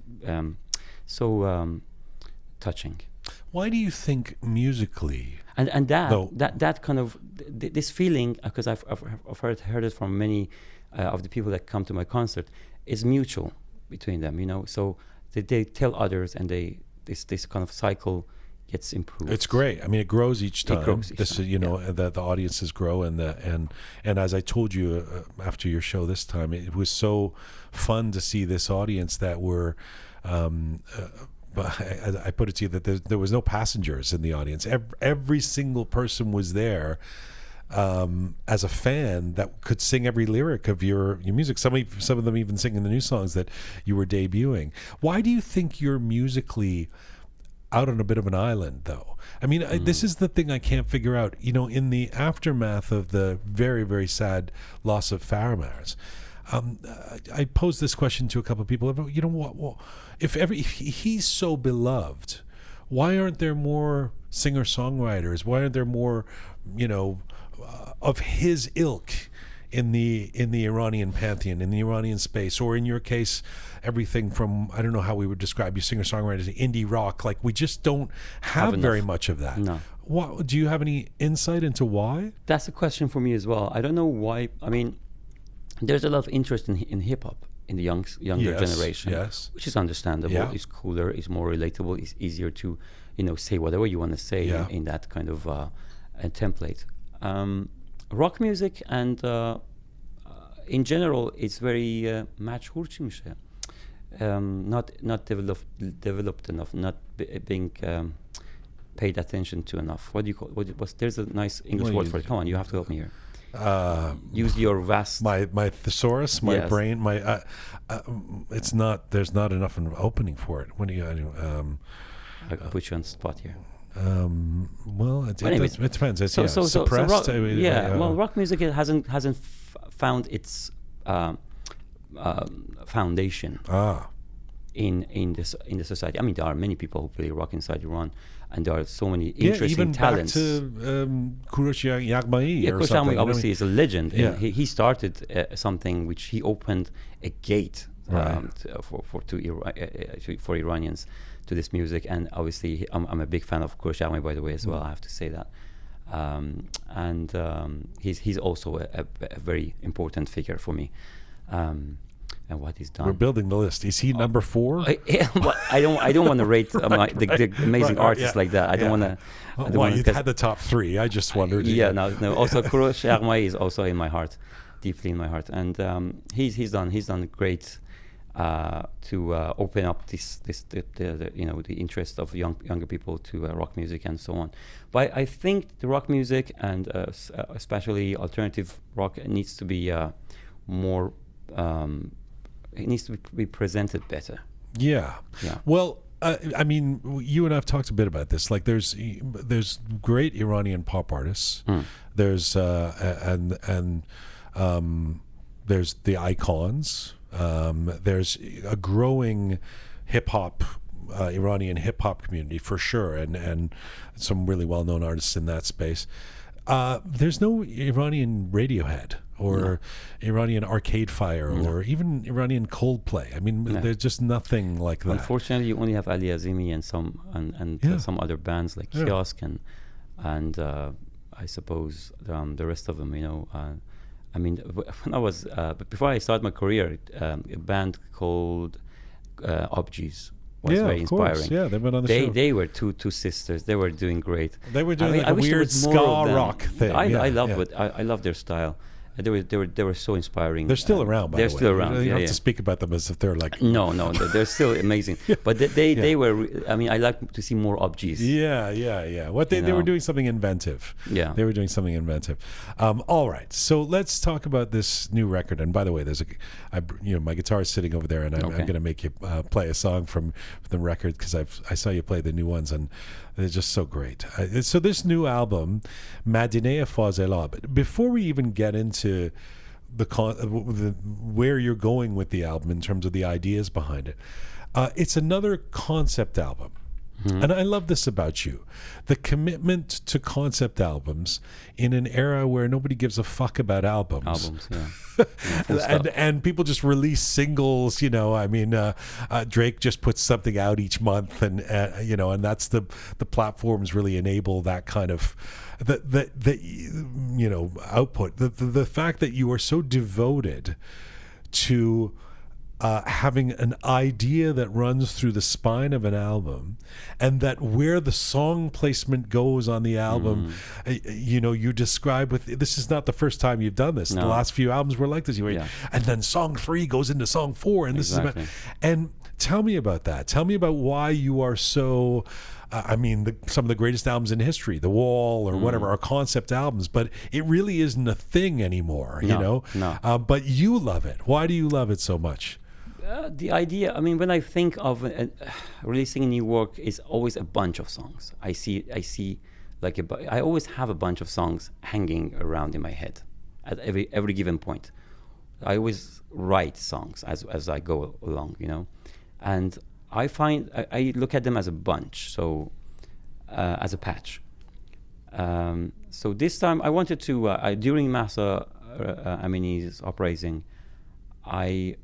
so touching. Why do you think musically? And that kind of this feeling, because I've heard it from many of the people that come to my concert, is mutual between them. So they tell others, and this kind of cycle gets improved. It's great. I mean, it grows each time. Yeah. The audiences grow, and as I told you after your show this time, it was so fun to see this audience that were. But I put it to you that there was no passengers in the audience. Every single person was there as a fan that could sing every lyric of your music. Some of them even singing the new songs that you were debuting. Why do you think you're musically out on a bit of an island, though? I mean, this is the thing I can't figure out. In the aftermath of the very, very sad loss of Faramars, I posed this question to a couple of people. What? If he's so beloved, why aren't there more singer-songwriters? Why aren't there more, of his ilk in the Iranian pantheon, in the Iranian space, or in your case, everything from, I don't know how we would describe you, singer-songwriters, indie rock? Like, we just don't have very much of that. No. Do you have any insight into why? That's a question for me as well. I don't know why. I mean, there's a lot of interest in hip-hop in the younger generation, which is understandable. Yeah. It's cooler, it's more relatable, it's easier to say whatever you want to say in that kind of template. Rock music and in general, it's very مجهور چی میشه? Not developed enough, not being paid attention to enough. What do you call? There's a nice English word for it. Come on, you have to help me here. Use your vast my thesaurus, my brain, my it's not. There's not enough of an opening for it. What do you? I put you on the spot here. Well, it depends. It's suppressed. Well, rock music hasn't found its foundation in the society. I mean, there are many people who play rock inside Iran, and there are so many interesting talents. Even back to Kurosh Yaghmai. Kurosh Yaghmai obviously is a legend. Yeah. And he started something which he opened a gate for Iranians to this music, and obviously I'm a big fan of Kurosh Yaghmai, by the way, as well. I have to say that. He's also a very important figure for me. And what he's done. We're building the list. Is he number 4? I don't want to rate the amazing artists like that. I don't want to. Well, you had the top 3. I just wondered. No. Also, Kurosh Yaghmai is also in my heart, deeply in my heart, and he's done great to open up the interest of younger people to rock music and so on. But I think the rock music and especially alternative rock needs to be more. It needs to be presented better. Yeah. Well, I mean, you and I have talked a bit about this. Like, there's great Iranian pop artists. There's there's the icons. There's a growing hip hop, Iranian hip hop community for sure, and some really well known artists in that space. There's no Iranian Radiohead. or Iranian Arcade Fire or even Iranian Coldplay. I mean, there's just nothing like that. Unfortunately, you only have Ali Azimi and some other bands like Kiosk and I suppose the rest of them. I mean, when I was before I started my career, a band called Objes was very inspiring. Yeah, they've been on the show. They were two sisters. They were doing great. They were doing I like a wish there weird was more ska of them. rock thing. I love their style. They were so inspiring. They're still around, by the way. They're still around. You don't have to speak about them as if they're like... No, they're still amazing. But they were... I mean, I like to see more Objes. Yeah. What they were doing something inventive. Yeah. They were doing something inventive. All right. So let's talk about this new record. And by the way, my guitar is sitting over there, and I'm going to make you play a song from the record because I saw you play the new ones, and they're just so great. So this new album, Madineh Fazela, but before we even get into where you're going with the album in terms of the ideas behind it, it's another concept album. Mm-hmm. And I love this about you. The commitment to concept albums in an era where nobody gives a fuck about albums. And people just release singles, I mean, Drake just puts something out each month, and and that's the platforms really enable that kind of output. The fact that you are so devoted to having an idea that runs through the spine of an album, and that where the song placement goes on the album, you describe this is not the first time you've done this. No. The last few albums were like this. And then song 3 goes into song 4, and this is about. And tell me about that. Tell me about why you are so. Some of the greatest albums in history, The Wall or whatever, are concept albums, but it really isn't a thing anymore. No. But you love it. Why do you love it so much? The idea, I mean, when I think of releasing a new work, is always a bunch of songs. I see I always have a bunch of songs hanging around in my head at every given point. I always write songs as I go along, and I find I look at them as a bunch, so as a patch. So this time I wanted to during Mahsa Amini's uprising, I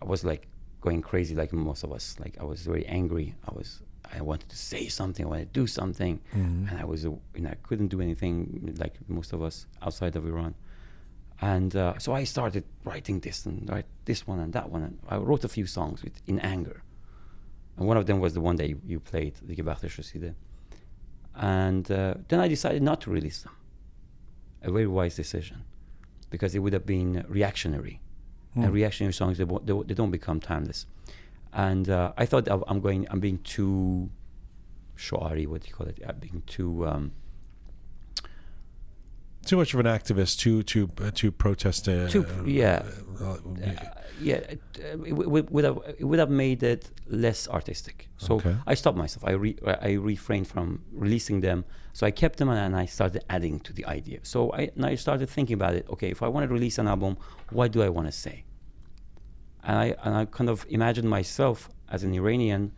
was like going crazy, like most of us. Like I was very angry. I wanted to say something. I wanted to do something, and I couldn't do anything like most of us outside of Iran. And so I started writing this one and that one. And I wrote a few songs in anger, and one of them was the one that you played, the Gebakhtish Raside. And then I decided not to release them. A very wise decision, because it would have been reactionary. And reactionary songs, they don't become timeless. And I thought I'm being too shoari, what do you call it? Being too much of an activist to protest. It would have made it less artistic. So I stopped myself. I refrained from releasing them. So I kept them, and I started adding to the idea. So I started thinking about it. Okay, if I want to release an album, what do I want to say? And I kind of imagined myself as an Iranian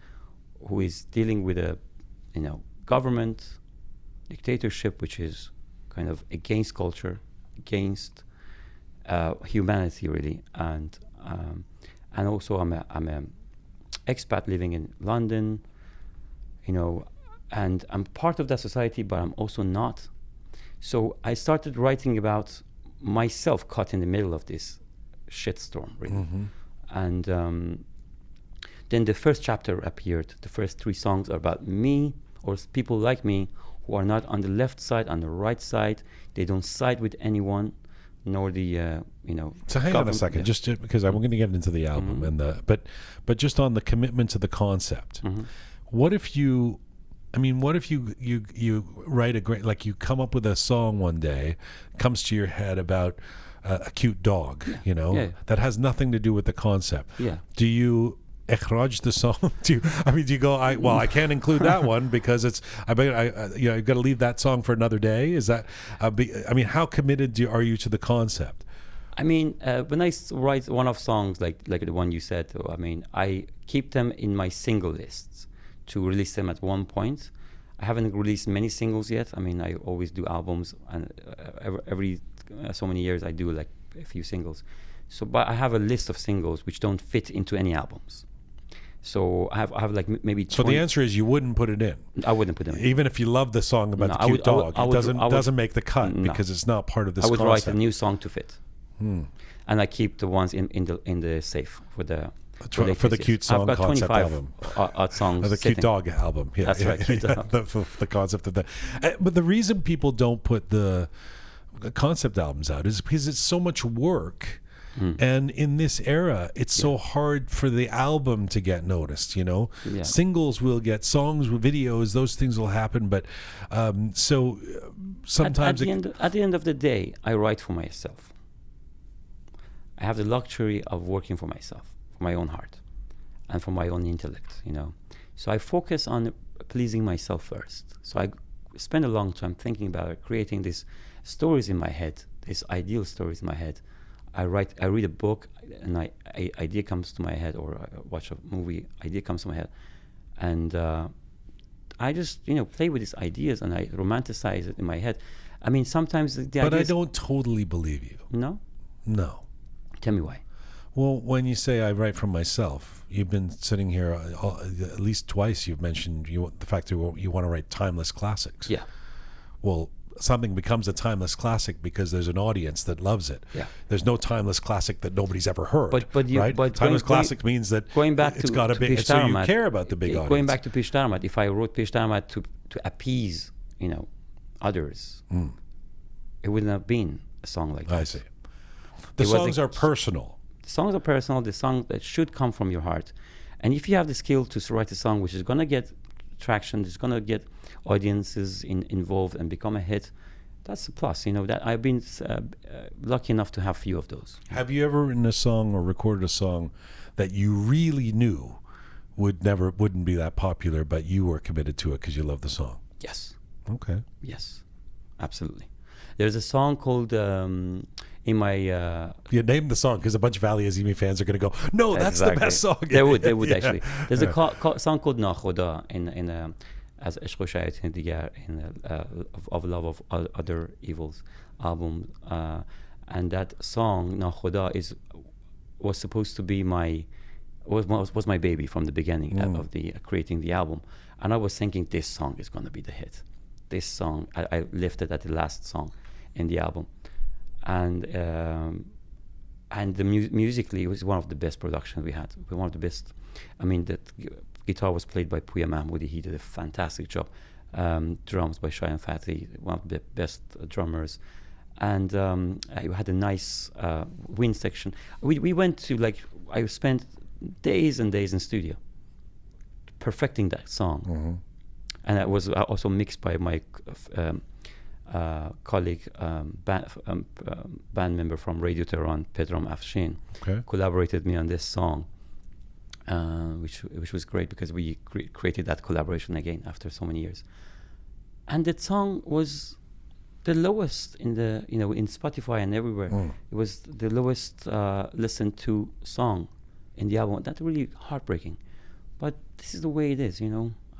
who is dealing with a government dictatorship, which is kind of against culture, against humanity, really, and also I'm a expat living in London, and I'm part of that society, but I'm also not. So I started writing about myself caught in the middle of this shitstorm, really. Mm-hmm. And then the first chapter appeared. The first 3 songs are about me, or people like me, who are not on the left side, on the right side. They don't side with anyone, nor the So hang on a second, just because I'm going to get into the album and but just on the commitment to the concept. Mm-hmm. What if you write a great, like you come up with a song one day, comes to your head about a cute dog, that has nothing to do with the concept. Yeah. Do you ikhraj the song? Do you go, I can't include that one because I've got to leave that song for another day? Is that, how committed are you to the concept? When I write one-off songs like the one you said, I keep them in my single lists to release them at one point. I haven't released many singles yet. I always do albums, and every so many years I do like a few singles. So, but I have a list of singles which don't fit into any albums. So I have like maybe. So the answer is you wouldn't put it in. I wouldn't put them in. Even if you love the song about No, the I cute would- I would- dog, I it would- doesn't make the cut No. because it's not part of this I would concept. write a new song to fit, and I keep the ones in the safe for the. For the latest, cute yes. song I've got concept 25 album. odd songs. The sitting. cute dog album. Yeah, That's yeah, right, cute yeah, dog. the concept of that. But the reason people don't put the concept albums out is because it's so much work. And in this era, it's so hard for the album to get noticed, you know? Yeah. Singles will get songs, videos, those things will happen. But sometimes At the end of the day, I write for myself. I have the luxury of working for myself, for my own heart, and for my own intellect, you know. So I focus on pleasing myself first. So I spend a long time thinking about it, creating these stories in my head, these ideal stories in my head. I read a book, and a idea comes to my head, or I watch a movie, idea comes to my head, and I just play with these ideas and I romanticize it in my head. I mean, sometimes the But ideas, I don't totally believe you. No, No. tell me why. Well, when you say I write from myself, you've been sitting here at least twice. You've mentioned the fact that you want to write timeless classics. Yeah, Well, something becomes a timeless classic because there's an audience that loves it. Yeah. There's no timeless classic that nobody's ever heard. But timeless classic means that going back it's to got a to big. Pish So you Daramat, care about the big audience. Going back to Pish Daramat, if I wrote Pish Daramat to appease others, it wouldn't have been a song like that. I see. The It was songs a- are personal. The songs are personal. The song that should come from your heart, and if you have the skill to write a song which is gonna get traction, it's gonna get audiences involved and become a hit, that's a plus. That I've been lucky enough to have few of those. Have you ever written a song or recorded a song that you really knew wouldn't be that popular, but you were committed to it because you love the song? Yes. Okay. Yes, absolutely. There's a song called in my. You name the song because a bunch of Ali Azimi fans are going to go, no, that's the best song. They would Yeah. actually. There's a song called Nakhoda in as Ishq o Shayateen Digar of Love of Other Evils album, and that song Nakhoda was supposed to be was my baby from the beginning of the creating the album, and I was thinking this song is going to be the hit. This song I lifted at the last song in the album, and the musically it was one of the best productions we had. One of the best. I mean, the guitar was played by Puya Mahmoudi. He did a fantastic job. Drums by Shayan Fatih, one of the best drummers, and I had a nice wind section. We went to I spent days and days in studio perfecting that song, and that was also mixed by my colleague, band member from Radio Tehran, Pedram Afshin. Okay. Collaborated me on this song, which was great because we created that collaboration again after so many years. And that song was the lowest in the in Spotify and everywhere. It was the lowest listened to song in the album. That's really heartbreaking, but this is the way it is, But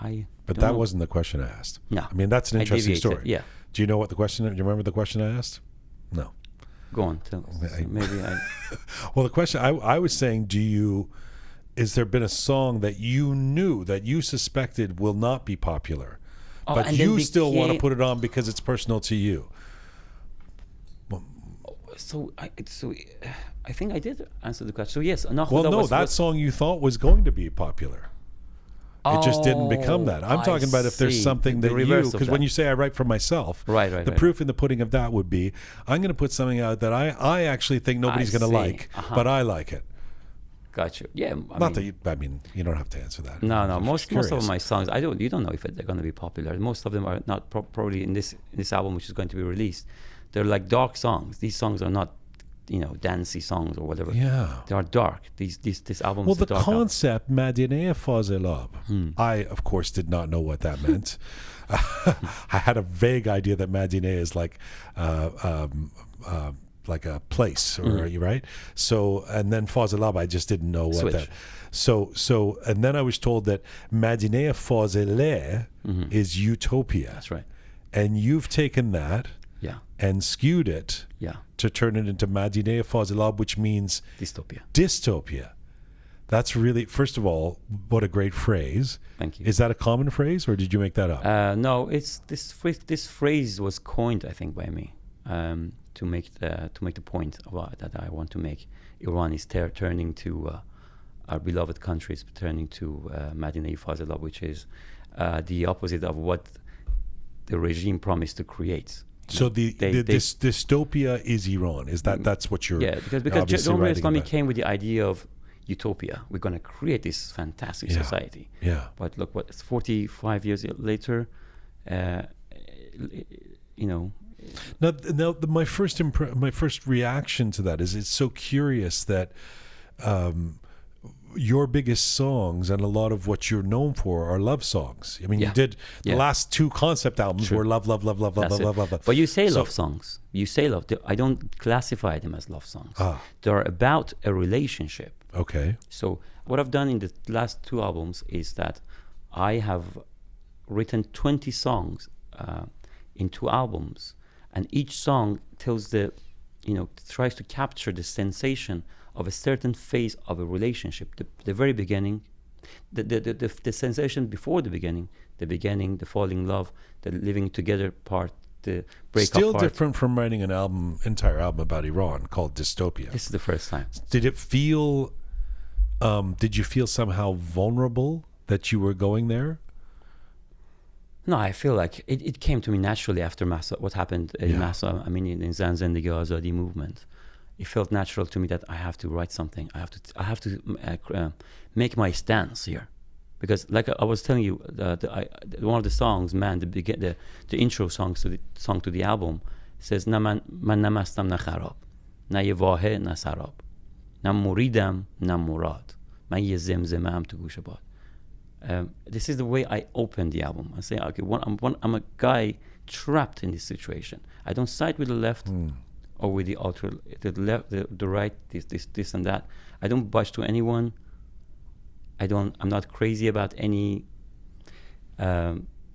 don't that know. wasn't the question I asked. No. I mean, that's an I interesting deviated, story. yeah. Do you know what the question? Do you remember the question I asked? No. Go on, tell us. Maybe I. Well, the question I was saying, is there been a song that you knew that you suspected will not be popular, but and then you still want to became- put it on because it's personal to you? So I think I did answer the question. So yes, Nakhoda Well, no, was, that song you thought was going to be popular. It just didn't become that. I'm I talking about if there's see. something The that reverse of because when that. you say I write for myself, Right, the proof in the pudding of that would be I'm going to put something out that I actually think nobody's going to see. like, but I like it. Got you. Yeah. I mean, you don't have to answer that. No. I'm just Most of curious. my songs, you don't know if they're going to be popular. Most of them are not probably in this album, which is going to be released. They're like dark songs. These songs are not, dancey songs or whatever. Yeah. They are dark. This album Well, is a the dark album. concept Madineh Fazilab, I of course did not know what that meant. I had a vague idea that Madineh is like a place, or right? So, and then Fazilab, I just didn't know what Switch. that. So, and then I was told that Madineh Fazileh is utopia. That's right. And you've taken that Yeah. and skewed it Yeah. to turn it into Madineh Fazilab, which means Dystopia. dystopia. That's really, first of all, what a great phrase. Thank you. Is that a common phrase, or did you make that up? No, it's this phrase. This phrase was coined, I think, by me to make the point that I want to make. Iran is turning to our beloved country is turning to Madineh Fazilab, which is the opposite of what the regime promised to create. So this dystopia is Iran. Is that's what you're because obviously Jamhuriyat writing Islami about? came with the idea of utopia. We're going to create this fantastic society. Yeah. But look, what 45 years later, you know. Now, my first reaction to that is it's so curious that your biggest songs and a lot of what you're known for are love songs. I mean, you did the last two concept albums were love, love, love, love, love, love, love, love, love. But you say love songs. You say love. I don't classify them as love songs. They're about a relationship. Okay. So what I've done in the last two albums is that I have written 20 songs in two albums, and each song tells tries to capture the sensation of a certain phase of a relationship. The very beginning, the sensation before the beginning, the falling in love, the living together part, the breakup Still part. different from writing an entire album about Iran called Dystopia. This is the first time. Did it feel? Did you feel somehow vulnerable that you were going there? No, I feel like it came to me naturally after what happened in Massa. I mean, in Zan Zendegi Azadi movement, it felt natural to me that I have to write something. I have to make my stance here, because like I was telling you, one of the songs, man, the intro song to the album says, "Na man namastam na kharab, na ye wahe na sarab, na muridam na murad, man ye zemzeme am to gush abad." This is the way I open the album. I say, okay, I'm a guy trapped in this situation. I don't side with the left or with the the right, this and that. I don't budge to anyone. I'm not crazy about any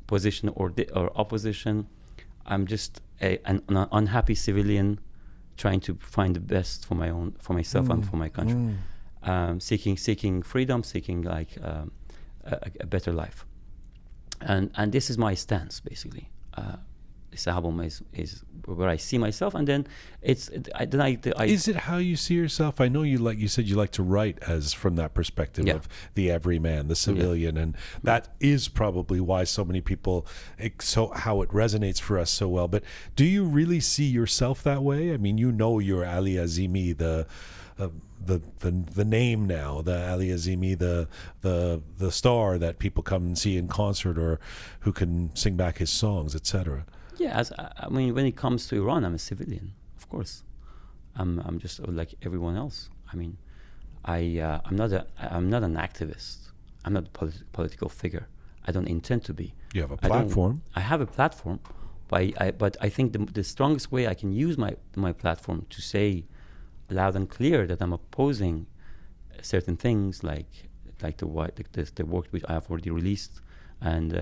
position or opposition. I'm just an unhappy civilian trying to find the best for myself and for my country. Seeking freedom, seeking like a better life, and this is my stance basically. This album is where I see myself, and then is it how you see yourself? I know you said you like to write as from that perspective of the everyman, the civilian, and that is probably why so many people, how it resonates for us so well. But do you really see yourself that way? I mean, you're Ali Azimi, the name now, the Ali Azimi, the star that people come and see in concert or who can sing back his songs, etc. Yeah, I mean, when it comes to Iran, I'm a civilian, of course. I'm just like everyone else. I mean, I'm not an activist. I'm not a political figure. I don't intend to be. You have a platform. I have a platform, but I think the strongest way I can use my platform to say loud and clear that I'm opposing certain things, like the work which I have already released, and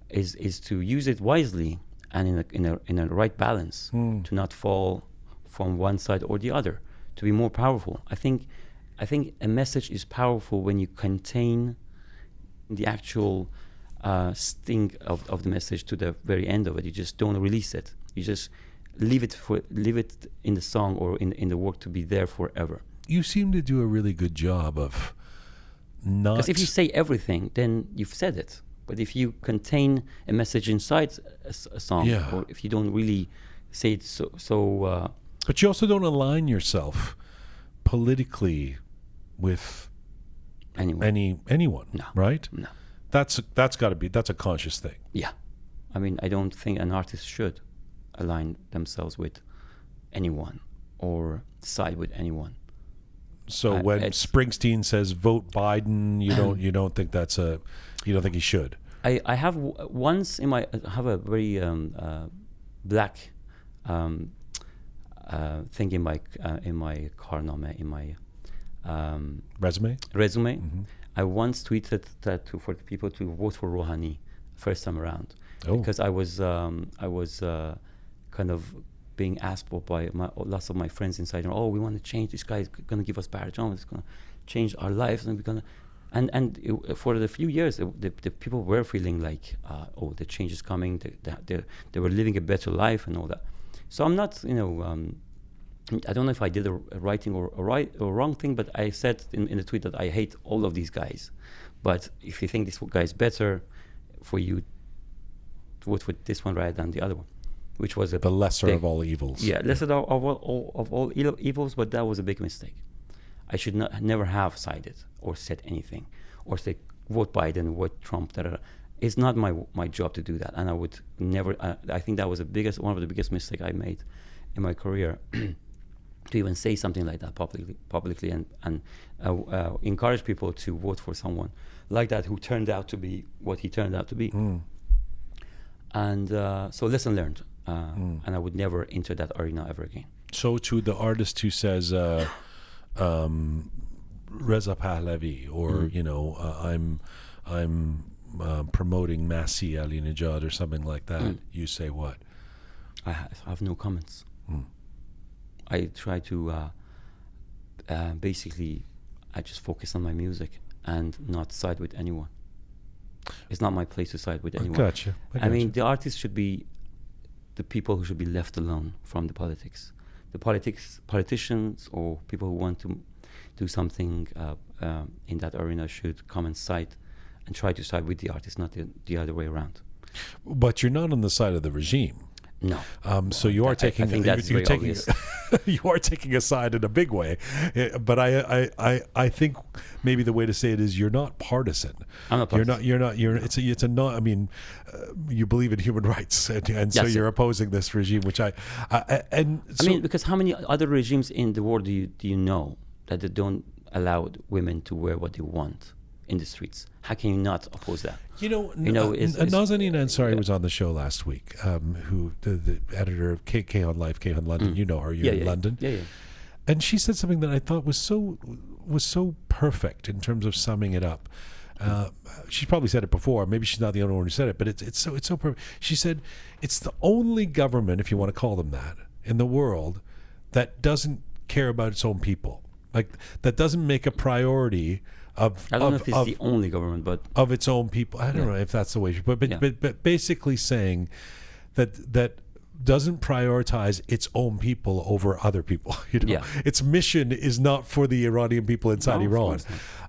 is to use it wisely and in a right balance, to not fall from one side or the other, to be more powerful. I think a message is powerful when you contain the actual sting of the message to the very end of it. You just don't release it. You just leave it in the song or in the work to be there forever. You seem to do a really good job of not. Because if you say everything, then you've said it. But if you contain a message inside a song, or if you don't really say it so. But you also don't align yourself politically with anyone, no, right? No. That's a conscious thing. Yeah, I mean, I don't think an artist should align themselves with anyone or side with anyone. So when Springsteen says vote Biden, you don't think you don't think he should. I have once I have a very black thing in my Karname, in my resume. Mm-hmm. I once tweeted that for people to vote for Rouhani first time around, because I was kind of being asked by lots of my friends inside. Oh, we want to change. This guy is going to give us Persian. It's going to change our lives, and we're going to. And for the few years, the people were feeling like, oh, the change is coming. They were living a better life and all that. So I'm not, I don't know if I did a right thing or wrong thing, but I said in the tweet that I hate all of these guys. But if you think this guy is better, for you to vote for this one rather than the other one, which was the lesser of all evils. Yeah, lesser of all evils, but that was a big mistake. I should never have sided or said anything, or say vote Biden, vote Trump. It's not my job to do that, and I would never. I think that was one of the biggest mistakes I made in my career. To even say something like that publicly, and encourage people to vote for someone like that who turned out to be what he turned out to be. And so lesson learned, and I would never enter that arena ever again. So to the artist who says Reza Pahlavi, or I'm promoting Masih Ali-Nejad or something like that, you say what? I have no comments. I try to basically, I just focus on my music and not side with anyone. It's not my place to side with anyone. Gotcha. I mean, the artists should be the people who should be left alone from the politics. The politicians or people who want to do something in that arena should come and side and try to side with the artist, not the other way around. But you're not on the side of the regime. No. So you are taking. I think that's very obvious. You are taking a side in a big way, but I think maybe the way to say it is you're not partisan. I'm not partisan. You're not. It's a not. I mean, you believe in human rights, and so you're opposing this regime, which I mean, because how many other regimes in the world do you know that they don't allow women to wear what they want in the streets? How can you not oppose that? Nazanin Ansari was on the show last week, who the editor of K on Life, K on London. You know her, you're in London. Yeah. And she said something that I thought was so perfect in terms of summing it up. She probably said it before. Maybe she's not the only one who said it, but it's so perfect. She said it's the only government, if you want to call them that, in the world that doesn't care about its own people. Like, that doesn't make a priority I don't know if it's the only government, but of its own people. I don't know if that's the way she put it, but basically saying that doesn't prioritize its own people over other people. Its mission is not for the Iranian people inside Iran,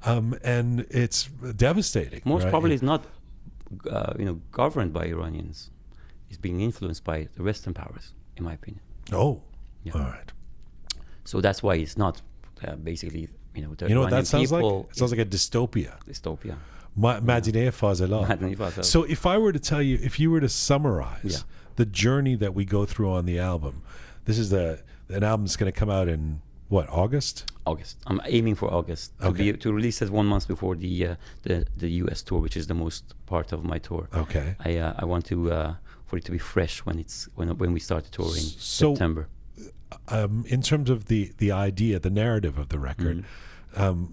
and it's devastating. Most probably, it's not governed by Iranians. It's being influenced by the Western powers, in my opinion. All right. So that's why it's not basically. What that sounds like? It sounds like a dystopia. Dystopia. Madineh Fazela. So if I were to tell you, if you were to summarize the journey that we go through on the album, this is an album that's going to come out in what, August? August. I'm aiming for August to release it 1 month before the US tour, which is the most part of my tour. Okay. I want to for it to be fresh when we start touring September. In terms of the idea, the narrative of the record,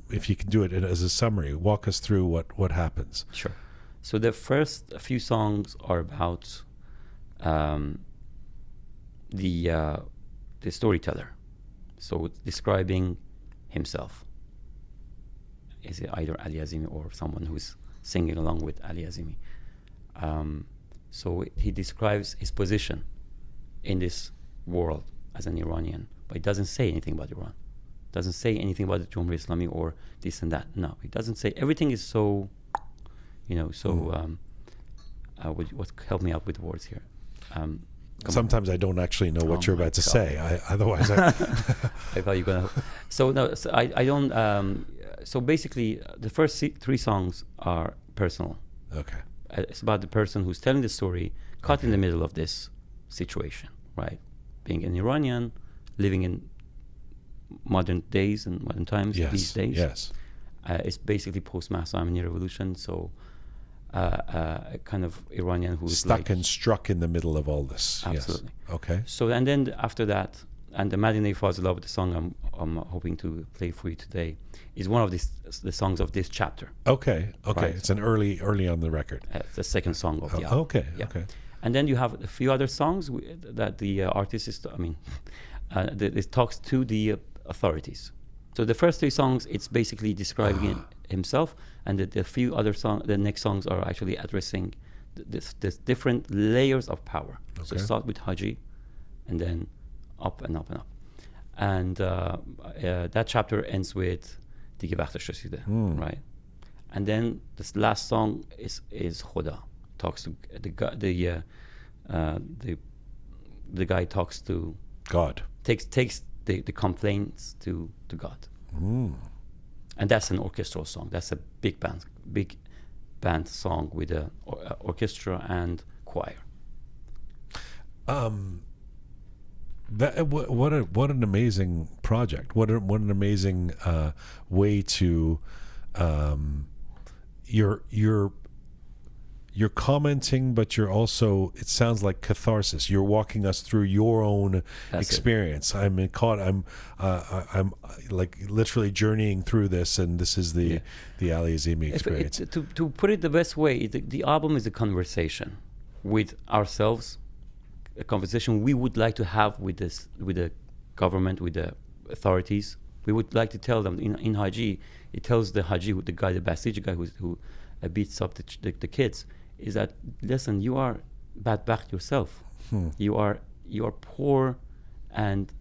if you can do it as a summary, walk us through what happens. Sure. So the first few songs are about the storyteller, so describing himself. Is it either Ali Azimi or someone who's singing along with Ali Azimi? So he describes his position in this world as an Iranian, but he doesn't say anything about Iran. Doesn't say anything about the Jumhuriyat Islami or this and that. No, he doesn't say. Everything is so, help me out with words here. Sometimes I don't actually know what you're about to say. Otherwise, I thought you were gonna. So no, so I don't. So basically, the first 3 songs are personal. Okay. It's about the person who's telling the story, caught in the middle of this situation, right? Being an Iranian, living in modern days and modern times these days. Yes. It's basically post-Mahsa Amini revolution, so a kind of Iranian who's stuck and struck in the middle of all this. Absolutely. Yes. Okay. So and then after that, and the Madineh Fazela, the song I'm hoping to play for you today, is one of the songs of this chapter. Okay. Right? It's an early on the record. It's the second song of the album. Okay. Yeah. Okay. And then you have a few other songs that the artist is, it talks to the authorities. So the first 3 songs, it's basically describing himself, and the few other songs, the next songs are actually addressing this different layers of power. So start with Haji, and then up and up and up. And that chapter ends with Dige Vaqtsh Raside, right? And then this last song is Khoda, talks to the guy talks to God. Takes the complaints to God. And that's an orchestral song. That's a big band song with a orchestra and choir. What an amazing project. What an amazing way to you're commenting, but you're also, it sounds like catharsis. You're walking us through your own experience. I'm like literally journeying through this, and this is the Ali Azimi experience. To put it the best way, the album is a conversation with ourselves, a conversation we would like to have with the government, with the authorities. We would like to tell them in Haji, it tells the Haji, the guy, the Basiji guy who beats up the kids, is that, listen, you are badbacht yourself. You are poor, and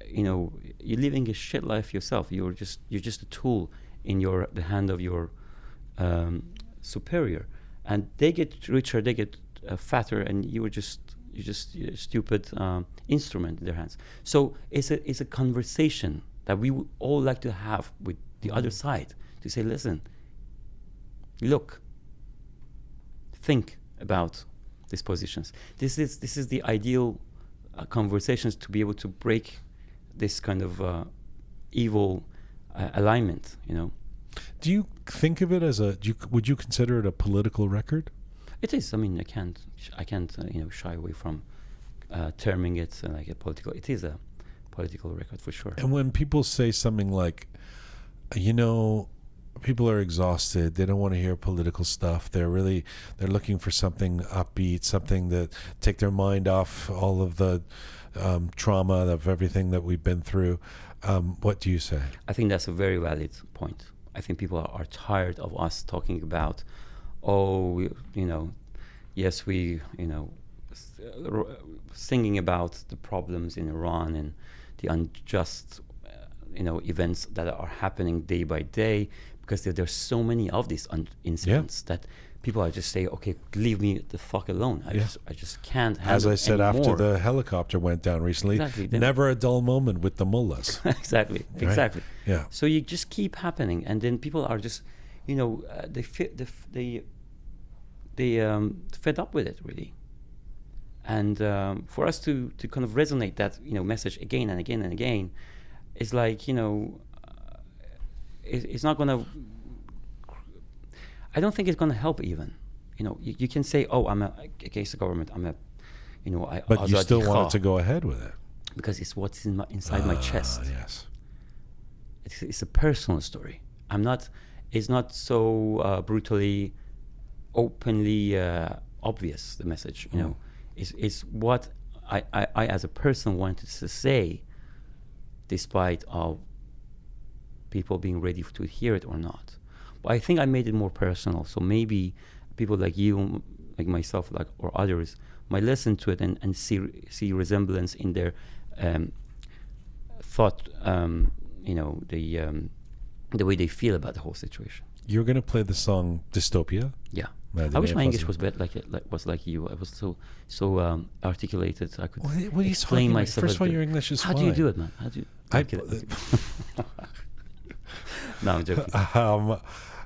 you're living a shit life yourself. You're just a tool in the hand of your superior, and they get richer, they get fatter, and you're just a stupid instrument in their hands. So it's a conversation that we would all like to have with the other side, to say, listen, look, think about these positions. This is the ideal conversations to be able to break this kind of evil alignment. Do you think of it as would you consider it a political record? It is. I mean, I can't shy away from terming it like a political. It is a political record for sure. And when people say something like, people are exhausted, they don't want to hear political stuff, they're looking for something upbeat, something that take their mind off all of the trauma of everything that we've been through, what do you say? I think that's a very valid point. I think people are tired of us talking about, singing about the problems in Iran and the unjust events that are happening day by day, because there's so many of these incidents that people are just saying, okay, leave me the fuck alone. I just can't handle it. As I said anymore. after the helicopter went down recently, never a dull moment with the mullahs. Exactly. Yeah. So you just keep happening, and then people are just, they fed up with it, really. And for us to kind of resonate that message again and again and again, is like it's not going to. I don't think it's going to help even. You can say, "Oh, I'm against the government. I'm a, But you still wanted to go ahead with it because it's what's inside my chest. Yes, it's a personal story. It's not so brutally, openly obvious. The message, is what I as a person wanted to say, despite of people being ready to hear it or not. But I think I made it more personal, so maybe people like you, like myself, or others, might listen to it and see resemblance in their thought, the way they feel about the whole situation. You're going to play the song Dystopia? Yeah. I wish my English was better, was like you. I was so articulated. I could explain myself. First of all, your English is fine. How do you do it, man? How do you? No, I'm joking.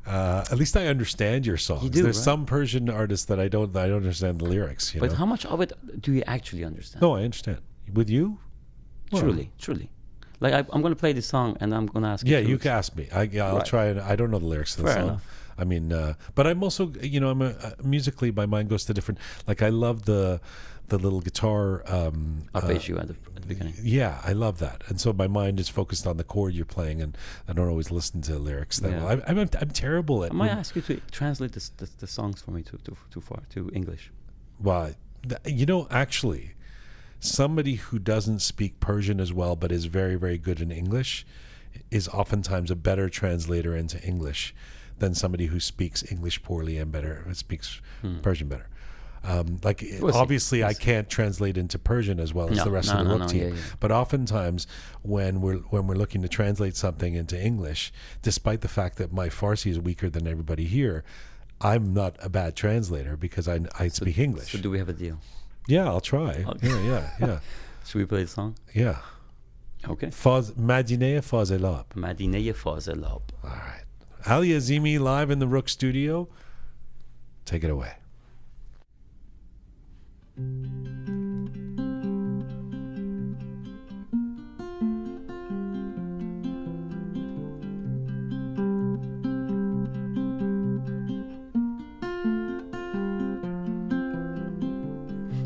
At least I understand your songs. There's some Persian artists that I don't understand the lyrics. But how much of it do you actually understand? No, I understand. With you? Truly. Like I'm going to play this song, and I'm going to ask you. Yeah, you can ask me. I'll try. I don't know the lyrics to the song. Enough. I mean, but I'm also, I'm musically, my mind goes to different. Like I love the little guitar arpeggio at the beginning. Yeah, I love that, and so my mind is focused on the chord you're playing, and I don't always listen to the lyrics that well. I'm terrible at. I might ask you to translate the songs for me to English. Well, actually, somebody who doesn't speak Persian as well but is very, very good in English is oftentimes a better translator into English than somebody who speaks English poorly and speaks Persian better. Obviously, I can't translate into Persian as well as the rest of the Roqe team. Yeah. But oftentimes, when we're looking to translate something into English, despite the fact that my Farsi is weaker than everybody here, I'm not a bad translator because I speak English. So do we have a deal? Yeah, I'll try. Okay. Yeah. Should we play the song? Yeah. Okay. Madineh Fazelab. Madineh Fazelab. All right. Ali Azimi live in the Roqe studio. Take it away.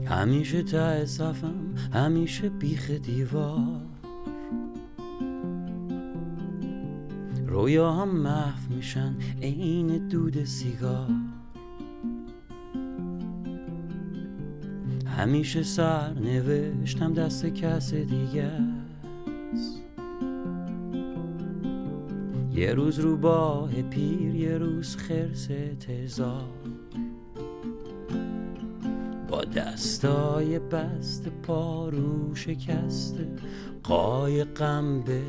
همیشه ته صفم همیشه بیخ دیوار رویا هم محو میشن عین دود سیگار همیشه سر نوشتم دست کس دیگه است یه روز روباه پیر یه روز خرس تزار با دستای بست پارو شکسته قایقم به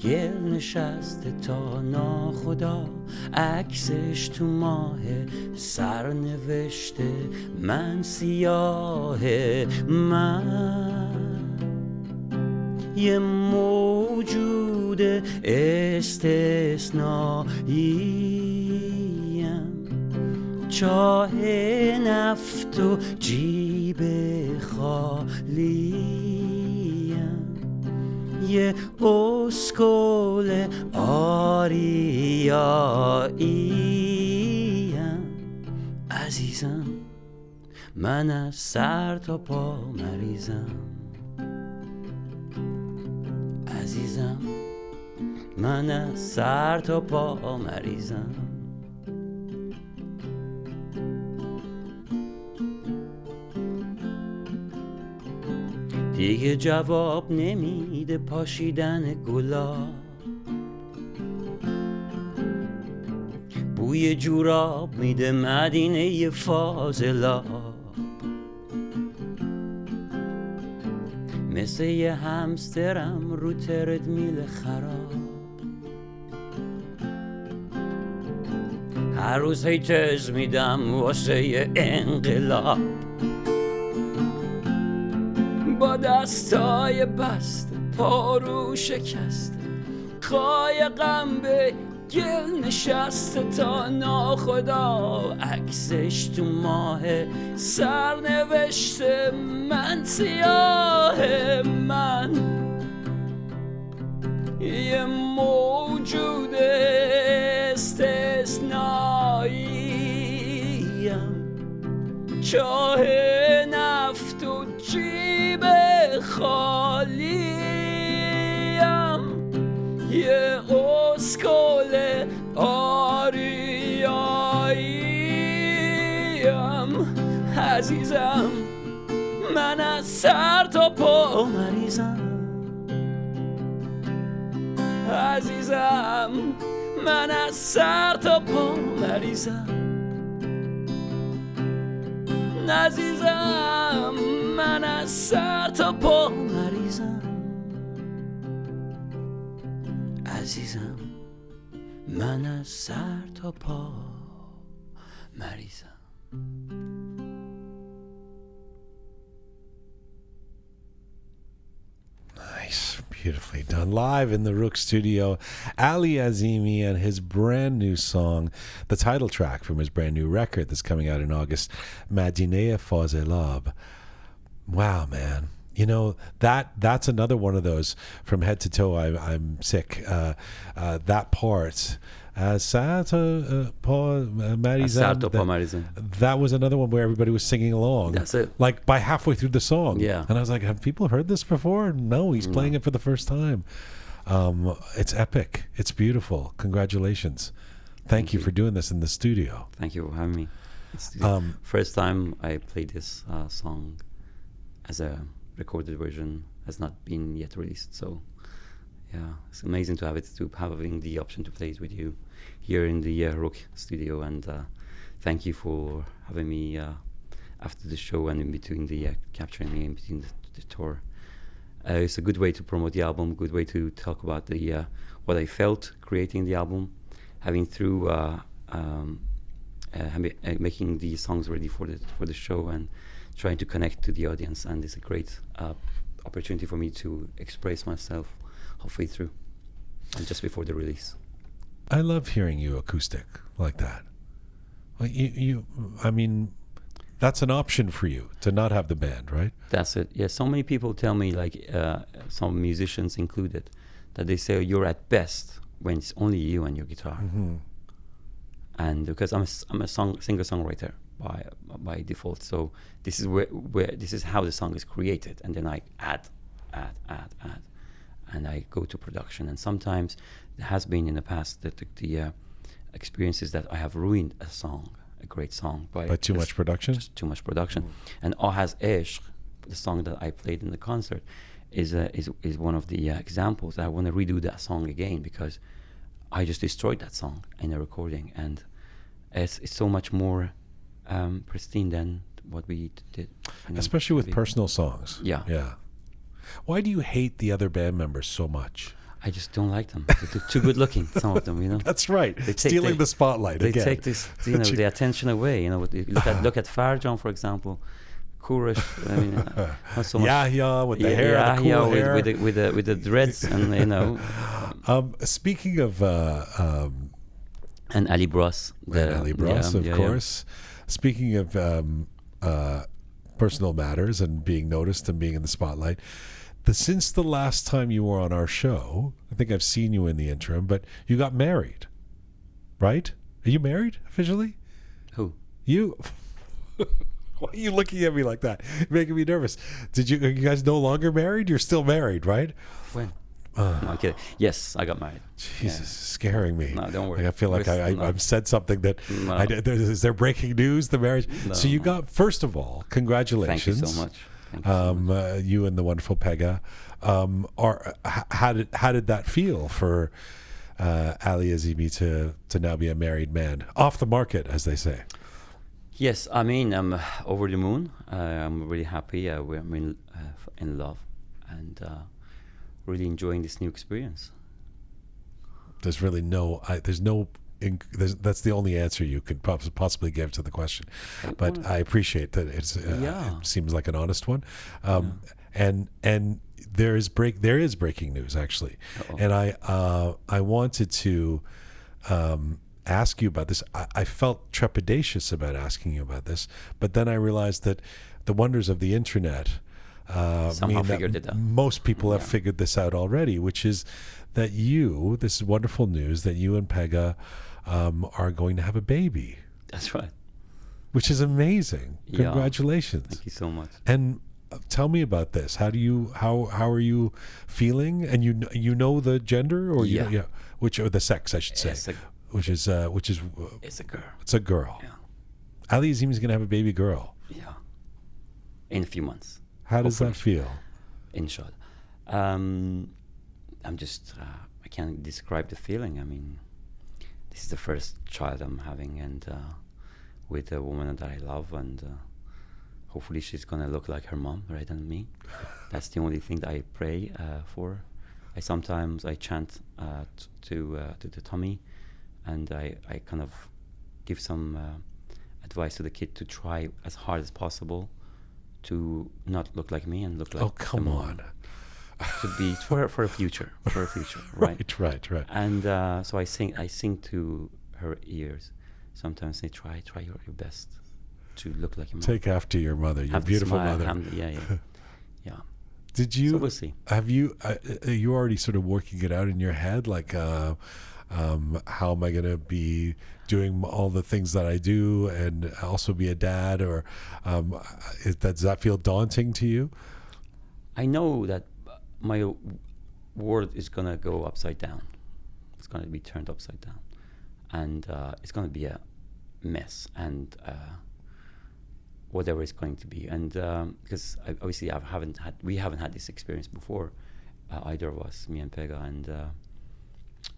گل نشسته تا ناخدا عکسش تو ماه سر نوشته من سیاه من یه موجود استثنائیم چاه نفت و جیب خالیم یه اسکول آریاییم عزیزم من از سر تا پا مریضم عزیزم من از سر تا پا مریضم دیگه جواب نمیده پاشیدن گلاب بوی جوراب میده مدینه فاضلاب مثل یه همسترم رو تردمیل خراب هر روز هی تز میدم واسه یه انقلاب با دستای بسته پارو شکسته قایقم به گل نشسته تا ناخدا عکسش تو ماه سر نوشته من سیاه من یه موجود استثنائیم چاه نفت و جیب خالیم یه اسکول آریاییم عزیزم من از سر تا پا مریضم عزیزم من از سر تا پا مریضم عزیزم من از سر تا پا مریضم عزیزم من از سر تا پا مریضم Nice. Beautifully done. Live in the Roqe studio, Ali Azimi and his brand new song, the title track from his brand new record that's coming out in August, Madineh Fazelab. Wow, man. You know, that's another one of those from head to toe. I'm sick. That part. That was another one where everybody was singing along. That's it. Like by halfway through the song. Yeah. And I was like, have people heard this before? No, he's playing it for the first time. It's epic. It's beautiful. Congratulations. Thank you for doing this in the studio. Thank you for having me. studio. First time I played this song as a recorded version, has not been yet released. So yeah, it's amazing to having the option to play it with you here in the Roqe studio. And thank you for having me after the show and in between capturing me in between the tour. It's a good way to promote the album, good way to talk about the what I felt creating the album, having through making the songs ready for the show and trying to connect to the audience. And it's a great opportunity for me to express myself halfway through and just before the release. I love hearing you acoustic like that. Like I mean, that's an option for you to not have the band, right? That's it. Yeah, so many people tell me, like some musicians included, that they say you're at best when it's only you and your guitar. Mm-hmm. And because I'm a singer-songwriter by default, so this is where this is how the song is created, and then I add, and I go to production. And sometimes there has been in the past that the experiences that I have ruined a great song by too much production. Just too much production. And Ahaz Ishq, the song that I played in the concert, is one of the examples. I want to redo that song again because I just destroyed that song in a recording, and it's so much more pristine than what we did. Especially with personal songs. Yeah. Yeah. Why do you hate the other band members so much? I just don't like them. They're too good looking, some of them, you know. That's right. Stealing the spotlight they again. They take this, the attention away. You know, look at Farjan, for example. Kourish, I mean, not so much. Yahya with the hair, the cool hair. With the dreads, and you know. Speaking of and Ali Bros, of course. Speaking of personal matters and being noticed and being in the spotlight, since the last time you were on our show, I think I've seen you in the interim, but you got married, right? Are you married officially? Who? You. Why are you looking at me like that? You're making me nervous. Are you guys no longer married? You're still married, right? When? No, I'm kidding. Yes, I got married. Jesus, scaring me. No, don't worry. Like, I feel like I've said something that is there breaking news? The marriage. No. So you got, first of all, congratulations. Thank you so much. Thank you so much. You and the wonderful Pega. How did that feel for Ali Azimi to now be a married man, off the market, as they say? Yes, I mean, I'm over the moon. I'm really happy. We're in love, and really enjoying this new experience. There's really that's the only answer you could possibly give to the question. But I appreciate that it seems like an honest one. And there is breaking news, actually. Uh-oh. And I wanted to ask you about this. I felt trepidatious about asking you about this, but then I realized that the wonders of the internet somehow figured it out. Most people have figured this out already, which is that this is wonderful news, that you and Pega are going to have a baby. That's right. Which is amazing. Yeah. Congratulations. Thank you so much. And tell me about this. How are you feeling? And you know the gender, or or the sex, I should say. Which is it's a girl. It's a girl. Yeah. Ali Azimi is going to have a baby girl. Yeah. In a few months. How does that feel? Inshallah. I'm just I can't describe the feeling. I mean, this is the first child I'm having, and with a woman that I love, and hopefully she's gonna look like her mom rather than me. That's the only thing that I pray for. I chant to the tummy, and I kind of give some advice to the kid to try as hard as possible to not look like me and look like. Oh, come on. To be for a future, right? Right. And so I sing to her ears. Sometimes they try your best to look like your mom. Take after your mother, your beautiful mother. Yeah. Did you? So we'll see. Have you? Are you already sort of working it out in your head, like how am I going to be doing all the things that I do and also be a dad, or does that feel daunting to you? I know that my world is going to go upside down. It's going to be turned upside down. And it's going to be a mess and whatever it's going to be. And because obviously we haven't had this experience before, either of us, me and Pega, and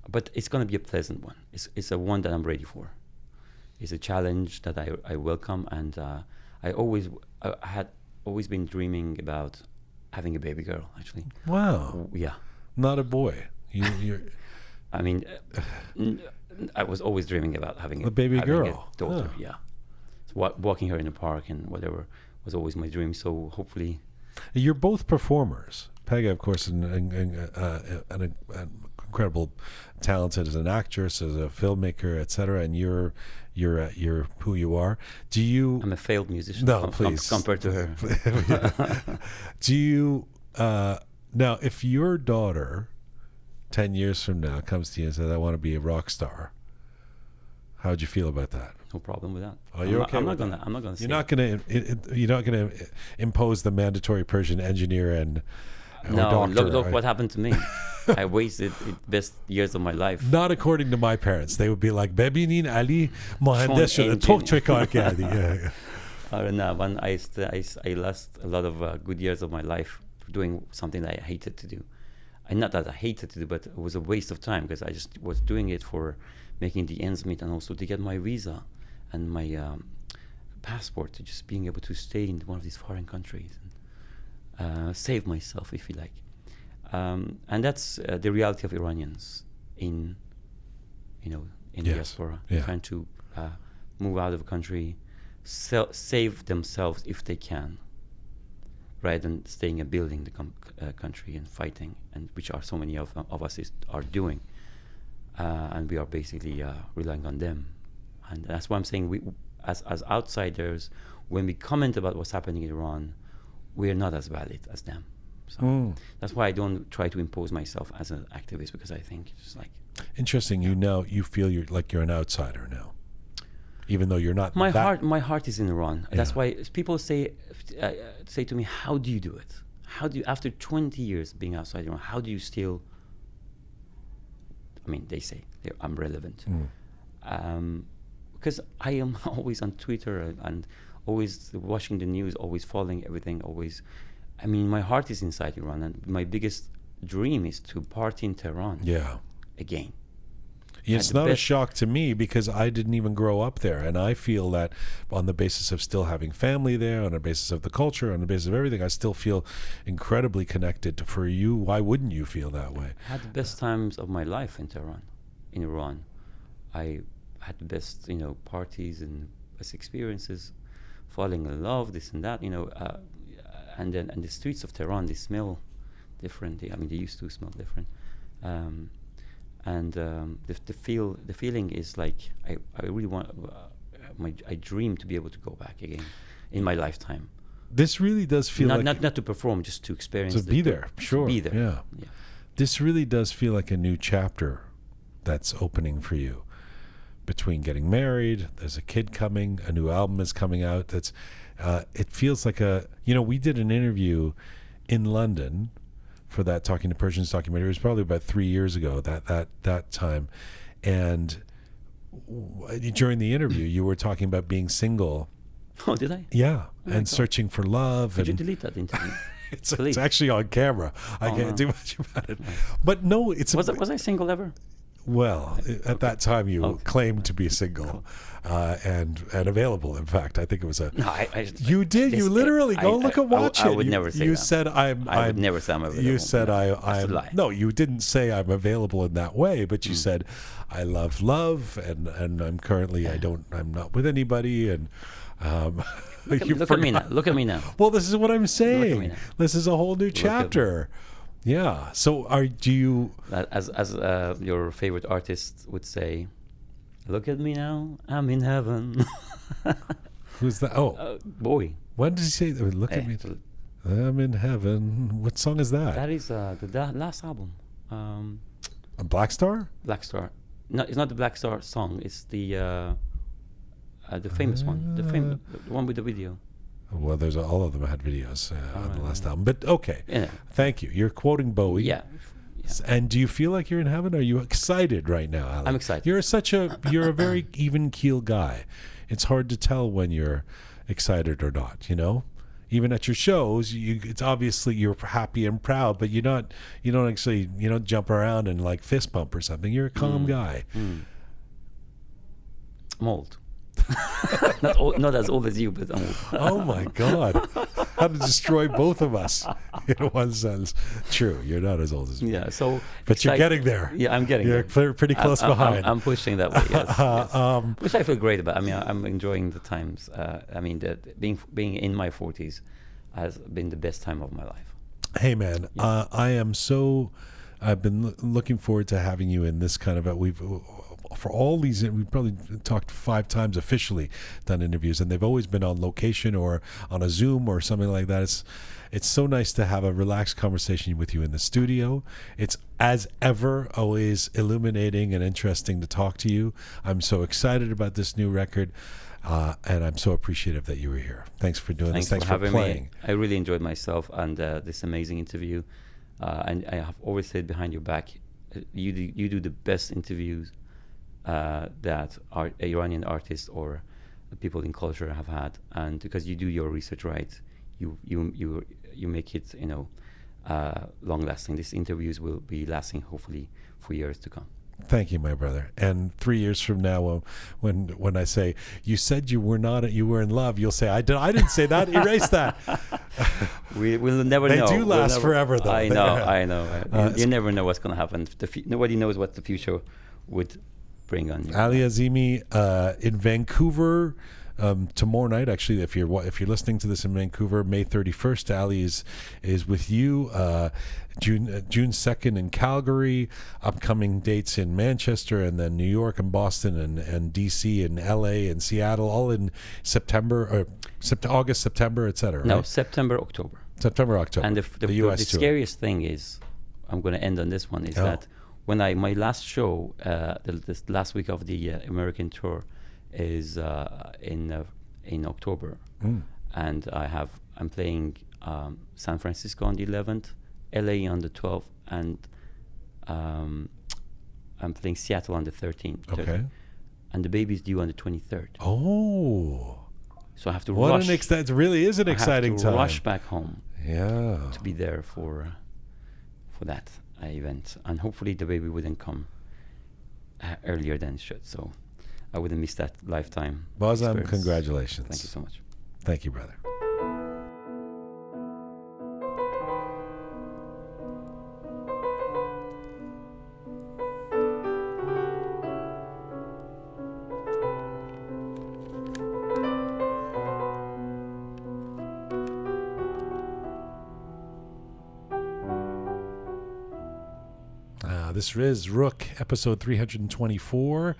but it's going to be a pleasant one. It's a one that I'm ready for. It's a challenge that I welcome, and I had always been dreaming about having a baby girl. Actually, Wow. yeah. Not a boy. You're I mean, I was always dreaming about having A baby having girl. a daughter. Huh. Yeah, so walking her in the park and whatever was always my dream. So hopefully, You're both performers. Pega, of course, an incredible talented as an actress, as a filmmaker, etc. And you're who you are. Do you? I'm a failed musician. No, please. Compared to her. Do you? Now, if your daughter, 10 years from now, comes to you and says, "I want to be a rock star," how would you feel about that? No problem with that. Oh, you're okay I'm with not that? gonna. I'm not gonna. You're not going to. You're not going to impose the mandatory Persian engineer and or No, doctor. look what happened to me. I wasted the best years of my life. Not according to my parents. They would be like, "Bebinin Ali Mohandes Sean shode. Tok che kar kardi." Yeah. I don't know. When I lost a lot of good years of my life doing something that I hated to do. And not that I hated to do, but it was a waste of time because I just was doing it for making the ends meet and also to get my visa and my passport, to just being able to stay in one of these foreign countries and save myself, if you like. And that's the reality of Iranians in Yes. diaspora, Yeah. trying to move out of the country, save themselves if they can, rather than staying and building the country and fighting, and which are so many of us are doing, and we are basically relying on them. And that's why I'm saying we, as outsiders, when we comment about what's happening in Iran, we're not as valid as them. So that's why I don't try to impose myself as an activist, because I think it's like Interesting. You feel you're an outsider now, even though you're not. my heart is in Iran. Yeah. That's why people say to me, "How do you do it? How do you, after 20 years being outside Iran, how do you still?" I mean, they say I'm relevant, because I am always on Twitter and always watching the news, always following everything, always. I mean, my heart is inside Iran, and my biggest dream is to party in Tehran Yeah. again. It's the not a best- shock to me because I didn't even grow up there, and I feel that on the basis of still having family there, on the basis of the culture, on the basis of everything, I still feel incredibly connected. For you, why wouldn't you feel that way? I had the best times of my life in Tehran, in Iran. I had the best, parties and best experiences, falling in love, this and that, and the streets of Tehran, they smell different. They used to smell different. The feeling is like I really want. I dream to be able to go back again in my lifetime. This really does feel Not to perform, just to experience. to be there. Sure. To be there. Yeah. This really does feel like a new chapter that's opening for you. Between getting married, there's a kid coming, a new album is coming out. That's. It feels like we did an interview in London for that Talking to Persians documentary. It was probably about 3 years ago, that time. And during the interview, you were talking about being single. Oh, did I? Yeah. Oh my and God. searching for love. Could you and delete that interview? it's Please. actually on camera. I Oh, can't no. do much about it. But no, it's... Was I single ever? Well, at that time you Okay. claimed to be single and available. In fact, I think it was a... No, You did. You literally go look and watch it. I would never say You that. said I would never say I'm available. You said That's a I'm. lie. No, you didn't say I'm available in that way. But you said I love and I'm currently I'm not with anybody and. Look at me now. Look at me now. Well, this is what I'm saying. me now. This is a whole new at me. chapter. Yeah. So do you? As your favorite artist would say, "Look at me now. I'm in heaven." Who's that? Oh, Boy. when did he say? Look at me. I'm in heaven. What song is that? That is the last album. A Black Star? Black Star. No, it's not the Black Star song. It's the famous one. The one with the video. Well, all of them had videos on the last album. But okay, Yeah. thank you. You're quoting Bowie. Yeah. And do you feel like you're in heaven? Are you excited right now, Alex? I'm excited. You're a very even keel guy. it's hard to tell when you're excited or not, you know? Even at your shows, it's obviously you're happy and proud, but you don't jump around and like fist bump or something. You're a calm guy. I'm old. Not as old as you, but I'm old. Oh my God. How to destroy both of us in one sense. True, you're not as old as me. Yeah, so... But you're getting there. Yeah, I'm getting there. You're pretty close behind. I'm pushing that way, yes. Which I feel great about. I mean, I'm enjoying the times. I mean, being in my 40s has been the best time of my life. Hey, man, I've been looking forward to having you in this kind of for all these, we've probably talked 5 times officially, done interviews, and they've always been on location or on a Zoom or something like that. It's so nice to have a relaxed conversation with you in the studio. It's, as ever, always illuminating and interesting to talk to you. I'm so excited about this new record, and I'm so appreciative that you were here. Thanks for doing this. Thanks for playing. Me. I really enjoyed myself and this amazing interview. And I have always said behind your back, you do the best interviews that Iranian artists or people in culture have had, and because you do your research right, you make it long lasting. These interviews will be lasting hopefully for years to come. Thank you, my brother. And 3 years from now, when I say you said you were in love, you'll say I didn't say that. Erase that. We'll never know. They do last forever, though. I know. You never know what's going to happen. Nobody knows what the future would bring on you. Ali Azimi in Vancouver tomorrow night. Actually, if you're listening to this in Vancouver, May 31st, Ali is with you. June 2nd in Calgary. Upcoming dates in Manchester, and then New York and Boston and DC and LA and Seattle, all in September or August, September, etc. No, right? September, October. And the US the scariest thing is, I'm going to end on this one, is that when my last show, this last week of the American tour, is in October, and I'm playing San Francisco on the 11th, LA on the 12th, and I'm playing Seattle on the 13th. Okay. And the baby's due on the 23rd. Oh. So I have to rush. It really is an exciting time. Rush back home. Yeah. To be there for that event, and hopefully the baby wouldn't come earlier than it should, so I wouldn't miss that lifetime. Bazam, congratulations. Thank you so much. Thank you, brother. This is Roqe, episode 324.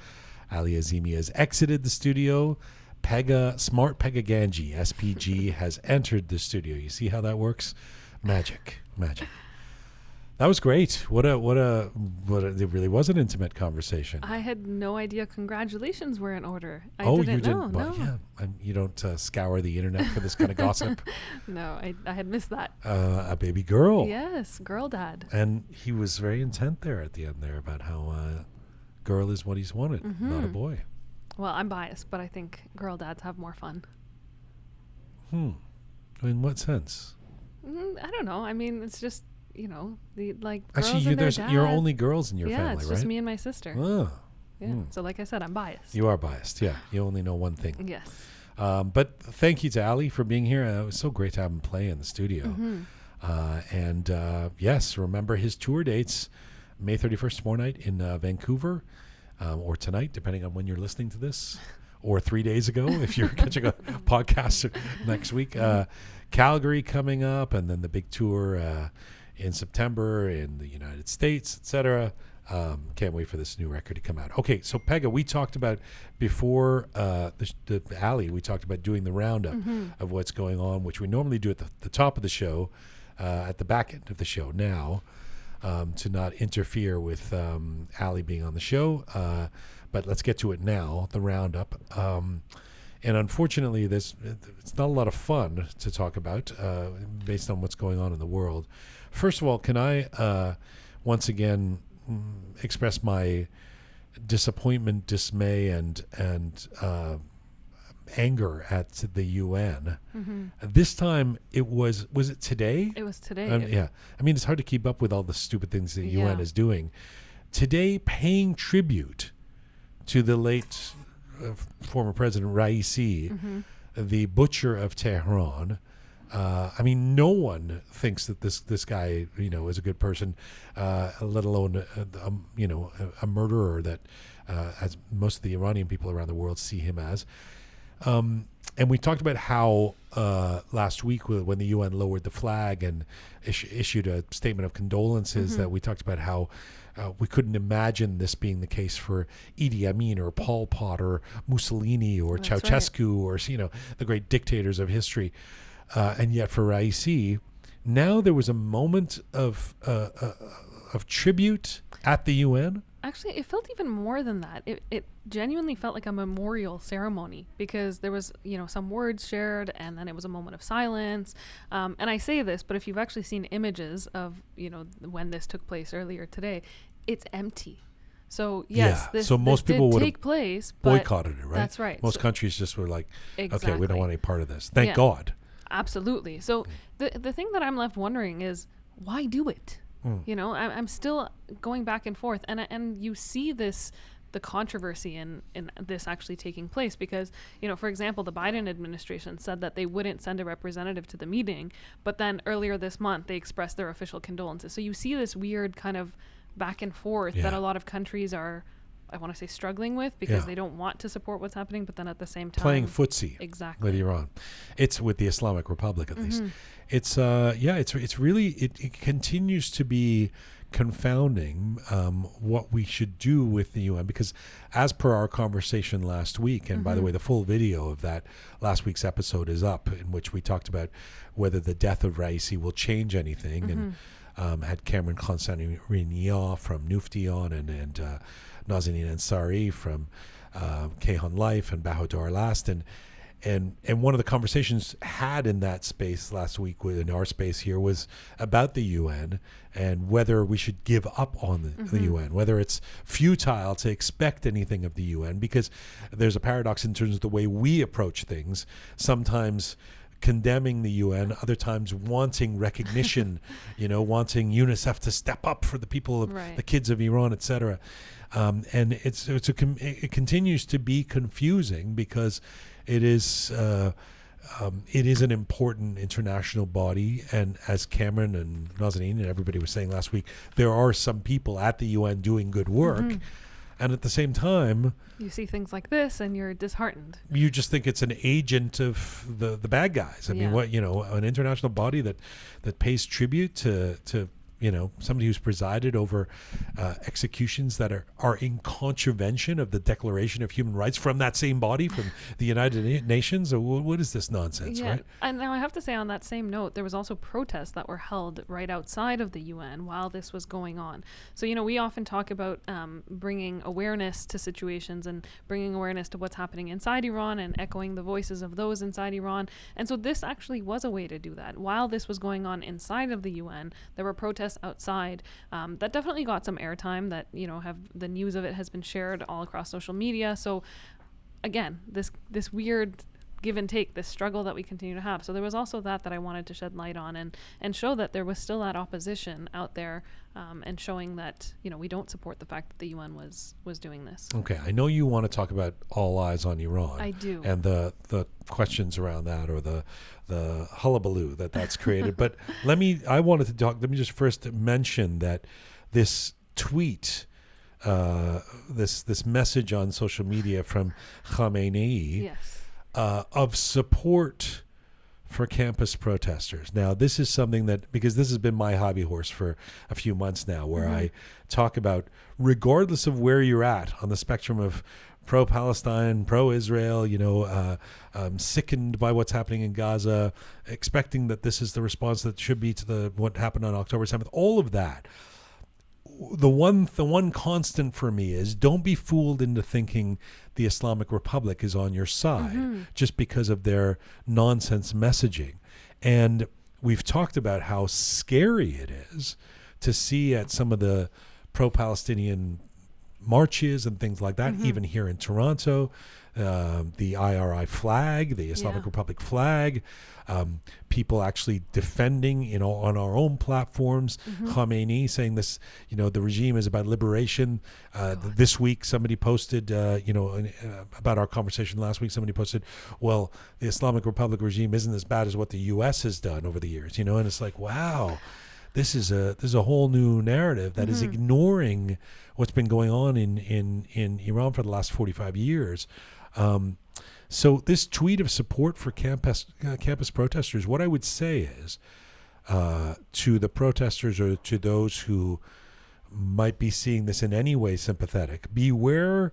Ali Azimi has exited the studio. Smart Pega Ganji, SPG, has entered the studio. You see how that works? Magic. That was great. It really was an intimate conversation. I had no idea congratulations were in order. I you didn't know. Well, no. Yeah, you don't scour the internet for this kind of gossip. No, I had missed that. A baby girl. Yes, girl dad. And he was very intent there at the end there about how girl is what he's wanted, not a boy. Well, I'm biased, but I think girl dads have more fun. In what sense? I don't know. I mean, it's just, the girls Actually, and their dad. you're only girls in your yeah, family, it's right? just me and my sister. Oh. Yeah. So like I said, I'm biased. You are biased, yeah. You only know one thing. Yes. But thank you to Ali for being here. It was so great to have him play in the studio. Yes, remember his tour dates, May 31st tomorrow night in Vancouver, or tonight, depending on when you're listening to this, or 3 days ago if you're catching a podcast next week. Calgary coming up, and then the big tour in September in the United States, etc. Can't wait for this new record to come out. Okay, so Pega, we talked about before the Ali, we talked about doing the roundup of what's going on, which we normally do at the top of the show, at the back end of the show now, to not interfere with Ali being on the show. But let's get to it now, the roundup. And unfortunately, it's not a lot of fun to talk about based on what's going on in the world. First of all, can I once again express my disappointment, dismay, and anger at the UN. This time it was it today? It was today. Yeah. I mean, it's hard to keep up with all the stupid things the UN is doing. Today, paying tribute to the late former President Raisi, the butcher of Tehran. I mean, no one thinks that this guy, is a good person, let alone, a murderer that, as most of the Iranian people around the world see him as. And we talked about how last week when the UN lowered the flag and issued a statement of condolences, that we talked about how we couldn't imagine this being the case for Idi Amin or Pol Pot or Mussolini or Ceausescu or the great dictators of history. And yet for Raisi, now there was a moment of tribute at the UN. Actually, it felt even more than that. It genuinely felt like a memorial ceremony because there was, some words shared, and then it was a moment of silence. And I say this, but if you've actually seen images of, when this took place earlier today, it's empty. So yes, so most people would take place, boycotted it, right? That's right. Most countries just were like, exactly. Okay, we don't want any part of this. Thank God. Absolutely. So the thing that I'm left wondering is, why do it? I'm still going back and forth, and you see the controversy in this actually taking place because, for example, the Biden administration said that they wouldn't send a representative to the meeting, but then earlier this month they expressed their official condolences. So you see this weird kind of back and forth that a lot of countries are, I want to say, struggling with because they don't want to support what's happening, but then at the same time playing footsie with Iran. It's with the Islamic Republic at least. It's it's really it continues to be confounding what we should do with the UN, because as per our conversation last week, and by the way, the full video of that last week's episode is up, in which we talked about whether the death of Raisi will change anything, and had Cameron Constantinian from Nufti on, and Nazanin Ansari from Kehan Life and Bahodar Last, and one of the conversations had in that space last week in our space here was about the UN and whether we should give up on the UN, whether it's futile to expect anything of the UN, because there's a paradox in terms of the way we approach things, sometimes condemning the UN, other times wanting recognition, wanting UNICEF to step up for the people of the kids of Iran, etc. And it continues to be confusing because it is an important international body, and as Cameron and Nazanin and everybody was saying last week, there are some people at the UN doing good work, and at the same time, you see things like this and you're disheartened. You just think it's an agent of the bad guys. I mean, an international body that pays tribute to somebody who's presided over executions that are in contravention of the Declaration of Human Rights from that same body, from the United Nations. What is this nonsense, right? And now I have to say, on that same note, there was also protests that were held right outside of the UN while this was going on. So, we often talk about bringing awareness to situations and bringing awareness to what's happening inside Iran and echoing the voices of those inside Iran. And so this actually was a way to do that. While this was going on inside of the UN, there were protests outside that definitely got some airtime, that have the news of it has been shared all across social media. So again, this weird give and take, this struggle that we continue to have. So there was also that I wanted to shed light on and show that there was still that opposition out there, and showing that we don't support the fact that the UN was doing this. Okay, I know you want to talk about All Eyes on Iran. I do. And the questions around that, or the hullabaloo that's created. But let me just first mention that this tweet, this message on social media from Khamenei, of support for campus protesters. Now, this is something that, because this has been my hobby horse for a few months now, where I talk about, regardless of where you're at on the spectrum of pro-Palestine, pro-Israel, sickened by what's happening in Gaza, expecting that this is the response that should be to what happened on October 7th, all of that. The one constant for me is, don't be fooled into thinking the Islamic Republic is on your side just because of their nonsense messaging. And we've talked about how scary it is to see at some of the pro-Palestinian marches and things like that, even here in Toronto, the IRI flag, the Islamic Yeah. Republic flag, people actually defending, on our own platforms, Khamenei saying this, the regime is about liberation. This week, somebody posted, about our conversation last week, somebody posted, well, the Islamic Republic regime isn't as bad as what the U.S. has done over the years, and it's like, wow, this is a whole new narrative that is ignoring what's been going on in Iran for the last 45 years. So this tweet of support for campus protesters, what I would say is to the protesters or to those who might be seeing this in any way sympathetic, beware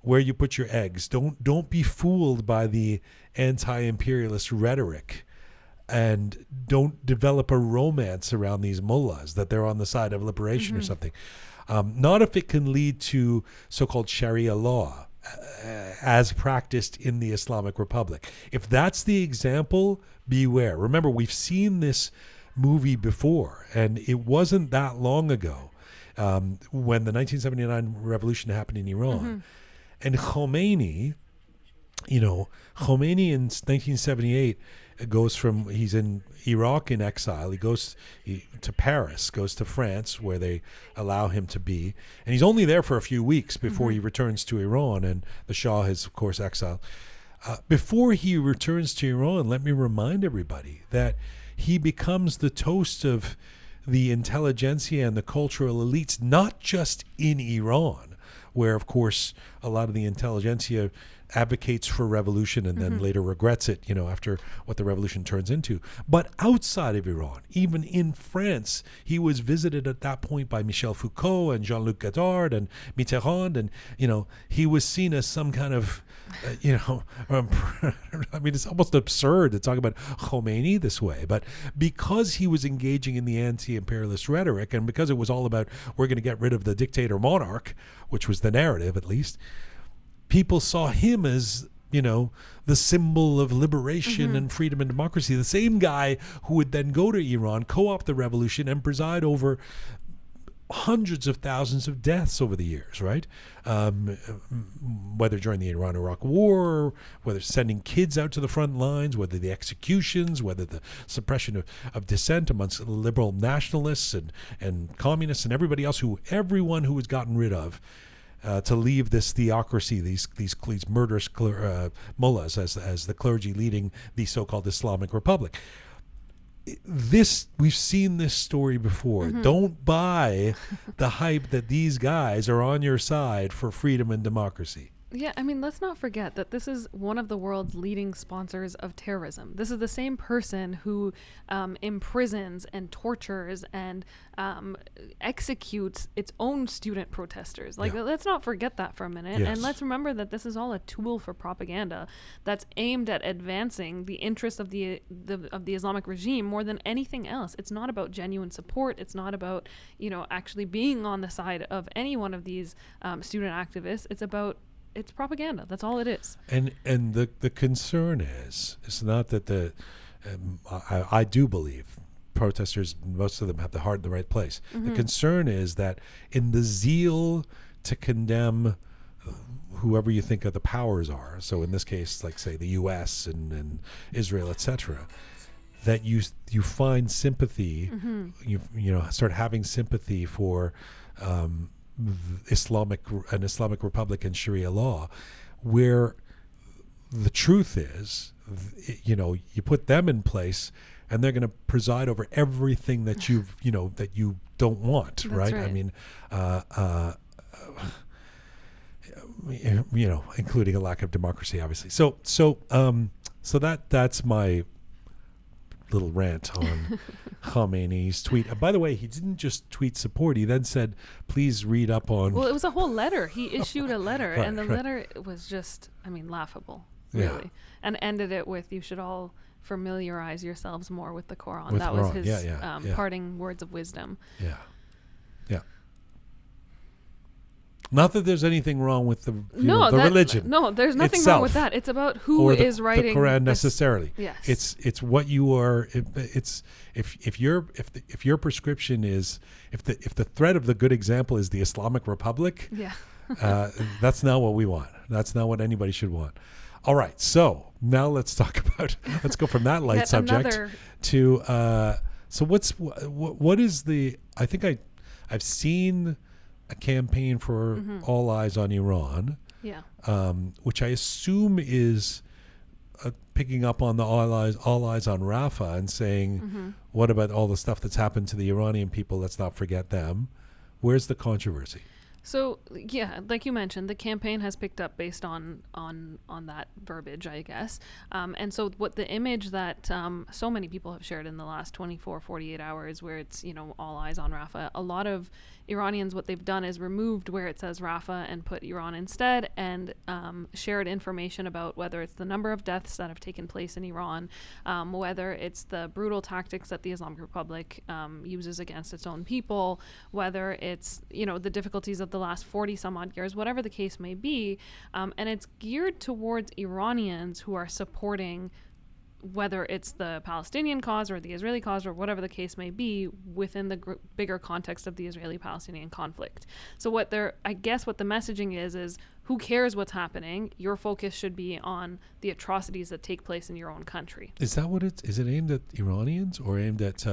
where you put your eggs. Don't be fooled by the anti-imperialist rhetoric, and don't develop a romance around these mullahs that they're on the side of liberation or something. Not if it can lead to so-called Sharia law as practiced in the Islamic Republic. If that's the example, beware. Remember, we've seen this movie before, and it wasn't that long ago when the 1979 revolution happened in Iran. And Khomeini in 1978, goes from, he's in Iraq in exile. He goes to Paris, goes to France, where they allow him to be. And he's only there for a few weeks before he returns to Iran. And the Shah is, of course, exiled. Before he returns to Iran, let me remind everybody that he becomes the toast of the intelligentsia and the cultural elites, not just in Iran, where, of course, a lot of the intelligentsia advocates for revolution and then later regrets it, after what the revolution turns into. But outside of Iran, even in France, he was visited at that point by Michel Foucault and Jean-Luc Godard and Mitterrand, and, he was seen as some kind of, I mean, it's almost absurd to talk about Khomeini this way, but because he was engaging in the anti-imperialist rhetoric, and because it was all about, we're going to get rid of the dictator monarch, which was the narrative at least, people saw him as, the symbol of liberation and freedom and democracy. The same guy who would then go to Iran, co-opt the revolution, and preside over hundreds of thousands of deaths over the years, right? Whether during the Iran-Iraq War, whether sending kids out to the front lines, whether the executions, whether the suppression of dissent amongst liberal nationalists and communists and everyone who was gotten rid of, to leave this theocracy, these murderous mullahs as the clergy leading the so-called Islamic Republic. We've seen this story before. Don't buy the hype that these guys are on your side for freedom and democracy. Yeah, I mean, let's not forget that this is one of the world's leading sponsors of terrorism. This is the same person who imprisons and tortures and executes its own student protesters. Let's not forget that for a minute. Yes. And let's remember that this is all a tool for propaganda that's aimed at advancing the interests of the Islamic regime more than anything else. It's not about genuine support. It's not about, actually being on the side of any one of these student activists. It's propaganda. That's all it is. And the concern is, it's not that I do believe protesters, most of them have the heart in the right place. The concern is that in the zeal to condemn whoever you think of the powers are, so in this case, like say the U.S. and Israel, etc., that you find sympathy, you start having sympathy for Islamic Republic and Sharia law, where the truth is, you put them in place and they're going to preside over everything that that you don't want, right? I mean, including a lack of democracy, obviously. So that's my little rant on Khamenei's tweet. By the way, he didn't just tweet support. He then said, please read up on... Well, it was a whole letter. He issued a letter, and the letter was just, laughable, really. Yeah. And ended it with, you should all familiarize yourselves more with the Quran. That was his parting words of wisdom. Yeah. Not that there's anything wrong with the religion. No, there's nothing wrong with that. It's about who is writing the Quran necessarily. Yes. It's what you are. It's if your prescription is if the threat of the good example is the Islamic Republic. Yeah. That's not what we want. That's not what anybody should want. All right, so now let's go from that light Yet subject another- to so what is the, I think I've seen a campaign for all eyes on Iran, Yeah. which I assume is picking up on the all eyes on Rafah and saying, what about all the stuff that's happened to the Iranian people? Let's not forget them. Where's the controversy? So yeah, like you mentioned, the campaign has picked up based on that verbiage, I guess. And so what the image that so many people have shared in the last 24, 48 hours, where it's, all eyes on Rafah, a lot of Iranians, what they've done is removed where it says Rafah and put Iran instead, and shared information about whether it's the number of deaths that have taken place in Iran, whether it's the brutal tactics that the Islamic Republic uses against its own people, whether it's, the difficulties of the last 40 some odd years, whatever the case may be. And it's geared towards Iranians who are supporting, whether it's the Palestinian cause or the Israeli cause or whatever the case may be, within the bigger context of the Israeli-Palestinian conflict. So what the messaging is who cares what's happening? Your focus should be on the atrocities that take place in your own country. Is that what is it aimed at Iranians or aimed at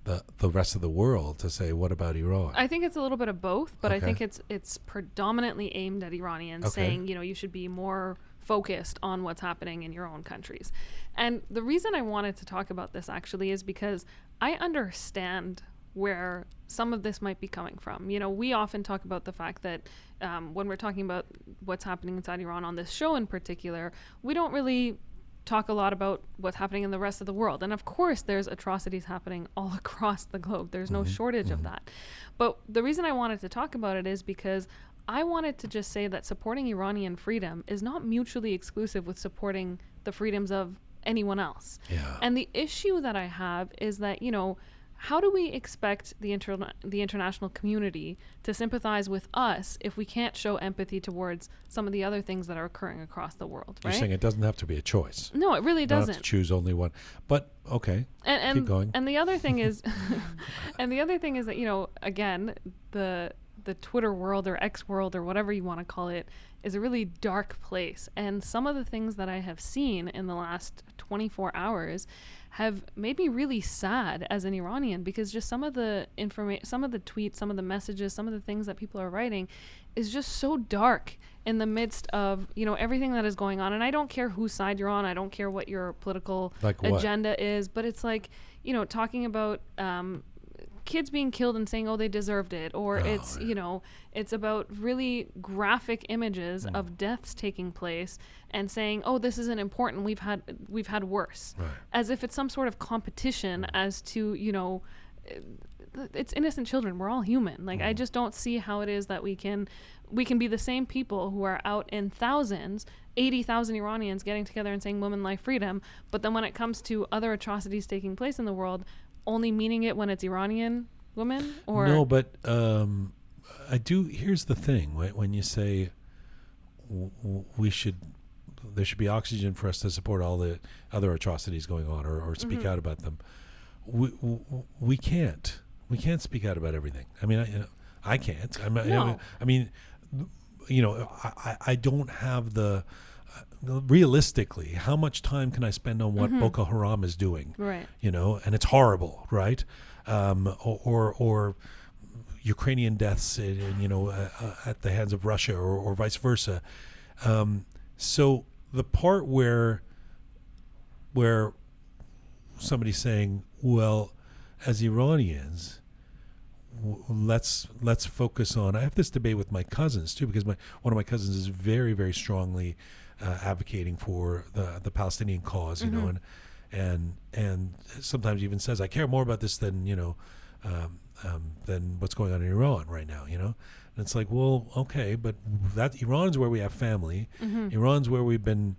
the rest of the world to say, what about Iran? I think it's a little bit of both, but Okay. I think it's predominantly aimed at Iranians, Okay. saying, you should be more focused on what's happening in your own countries. And the reason I wanted to talk about this actually is because I understand where some of this might be coming from. We often talk about the fact that when we're talking about what's happening inside Iran on this show in particular, we don't really talk a lot about what's happening in the rest of the world. And of course, there's atrocities happening all across the globe. There's no shortage of that. But the reason I wanted to talk about it is because I wanted to just say that supporting Iranian freedom is not mutually exclusive with supporting the freedoms of anyone else. Yeah. And the issue that I have is that, how do we expect the international community to sympathize with us if we can't show empathy towards some of the other things that are occurring across the world, right? You're saying it doesn't have to be a choice. No, it really You don't have doesn't. to choose only one. But okay, And keep going. And the other thing is, that again, the Twitter world or X world or whatever you want to call it is a really dark place. And some of the things that I have seen in the last 24 hours have made me really sad as an Iranian, because just some of the some of the tweets, some of the messages, some of the things that people are writing is just so dark in the midst of, everything that is going on. And I don't care whose side you're on. I don't care what your political agenda is, but it's like, talking about, kids being killed and saying, oh, they deserved it. Or it's about really graphic images of deaths taking place and saying, oh, this isn't important. We've had worse. Right. As if it's some sort of competition as to, it's innocent children. We're all human. Like, I just don't see how it is that we can be the same people who are out in thousands, 80,000 Iranians getting together and saying women, life, freedom. But then when it comes to other atrocities taking place in the world, only meaning it when it's Iranian women? Or No, but I do. Here's the thing: when you say there should be oxygen for us to support all the other atrocities going on, or speak out about them, we can't speak out about everything. I mean, I can't. I don't have the. Realistically, how much time can I spend on what Boko Haram is doing? Right. And it's horrible, right? Or Ukrainian deaths, at the hands of Russia, or vice versa. So the part where somebody's saying, well, as Iranians, let's focus on. I have this debate with my cousins too, because one of my cousins is very, very strongly advocating for the Palestinian cause, and sometimes even says, I care more about this than what's going on in Iran right now, And it's like, well, okay, but that Iran's where we have family. Iran's where we come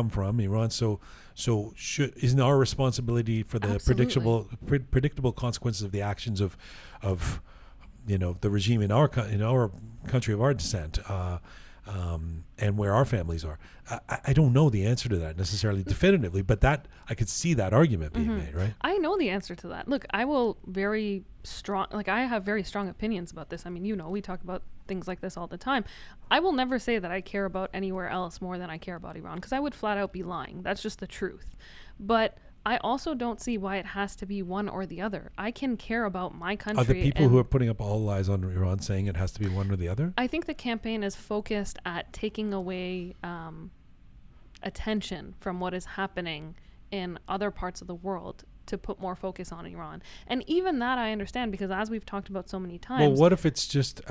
from. Iran. So isn't our responsibility for the predictable consequences of the actions of the regime in our country of our descent? and where our families are. I don't know the answer to that necessarily definitively, but that I could see that argument being made, right? I know the answer to that. Look, I have very strong opinions about this. I mean, we talk about things like this all the time. I will never say that I care about anywhere else more than I care about Iran, because I would flat out be lying. That's just the truth. But I also don't see why it has to be one or the other. I can care about my country. Are the people who are putting up all lies on Iran saying it has to be one or the other? I think the campaign is focused at taking away attention from what is happening in other parts of the world to put more focus on Iran. And even that I understand, because as we've talked about so many times. Well, what if it's just,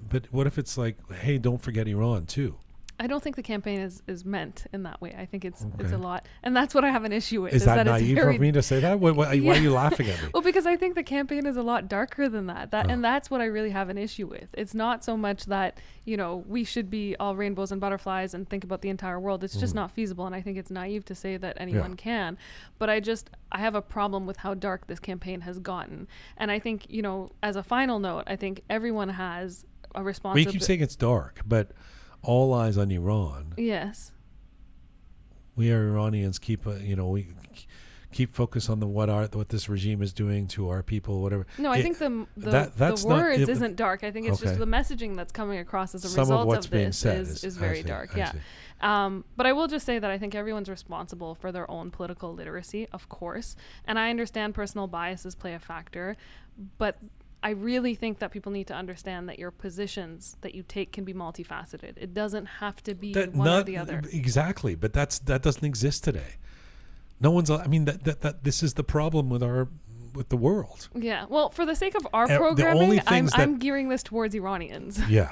but what if it's like, hey, don't forget Iran too? I don't think the campaign is meant in that way. I think it's a lot, and that's what I have an issue with. Is that naive it's of me to say that? Why are you laughing at me? Well, because I think the campaign is a lot darker than that. And that's what I really have an issue with. It's not so much that we should be all rainbows and butterflies and think about the entire world. It's just not feasible, and I think it's naive to say that anyone can. But I have a problem with how dark this campaign has gotten, and I think as a final note, I think everyone has a responsibility. Well, you keep saying it's dark, but. All eyes on Iran. Yes. We are Iranians. We keep focus on what this regime is doing to our people. Whatever. No, I think the words isn't dark. I think it's just the messaging that's coming across as a result of this is very dark. Yeah. But I will just say that I think everyone's responsible for their own political literacy, of course, and I understand personal biases play a factor, but I really think that people need to understand that your positions that you take can be multifaceted. It doesn't have to be one or the other. Exactly, but that doesn't exist today. No one's. I mean, this is the problem with the world. Yeah. Well, for the sake of our programming, I'm gearing this towards Iranians. Yeah.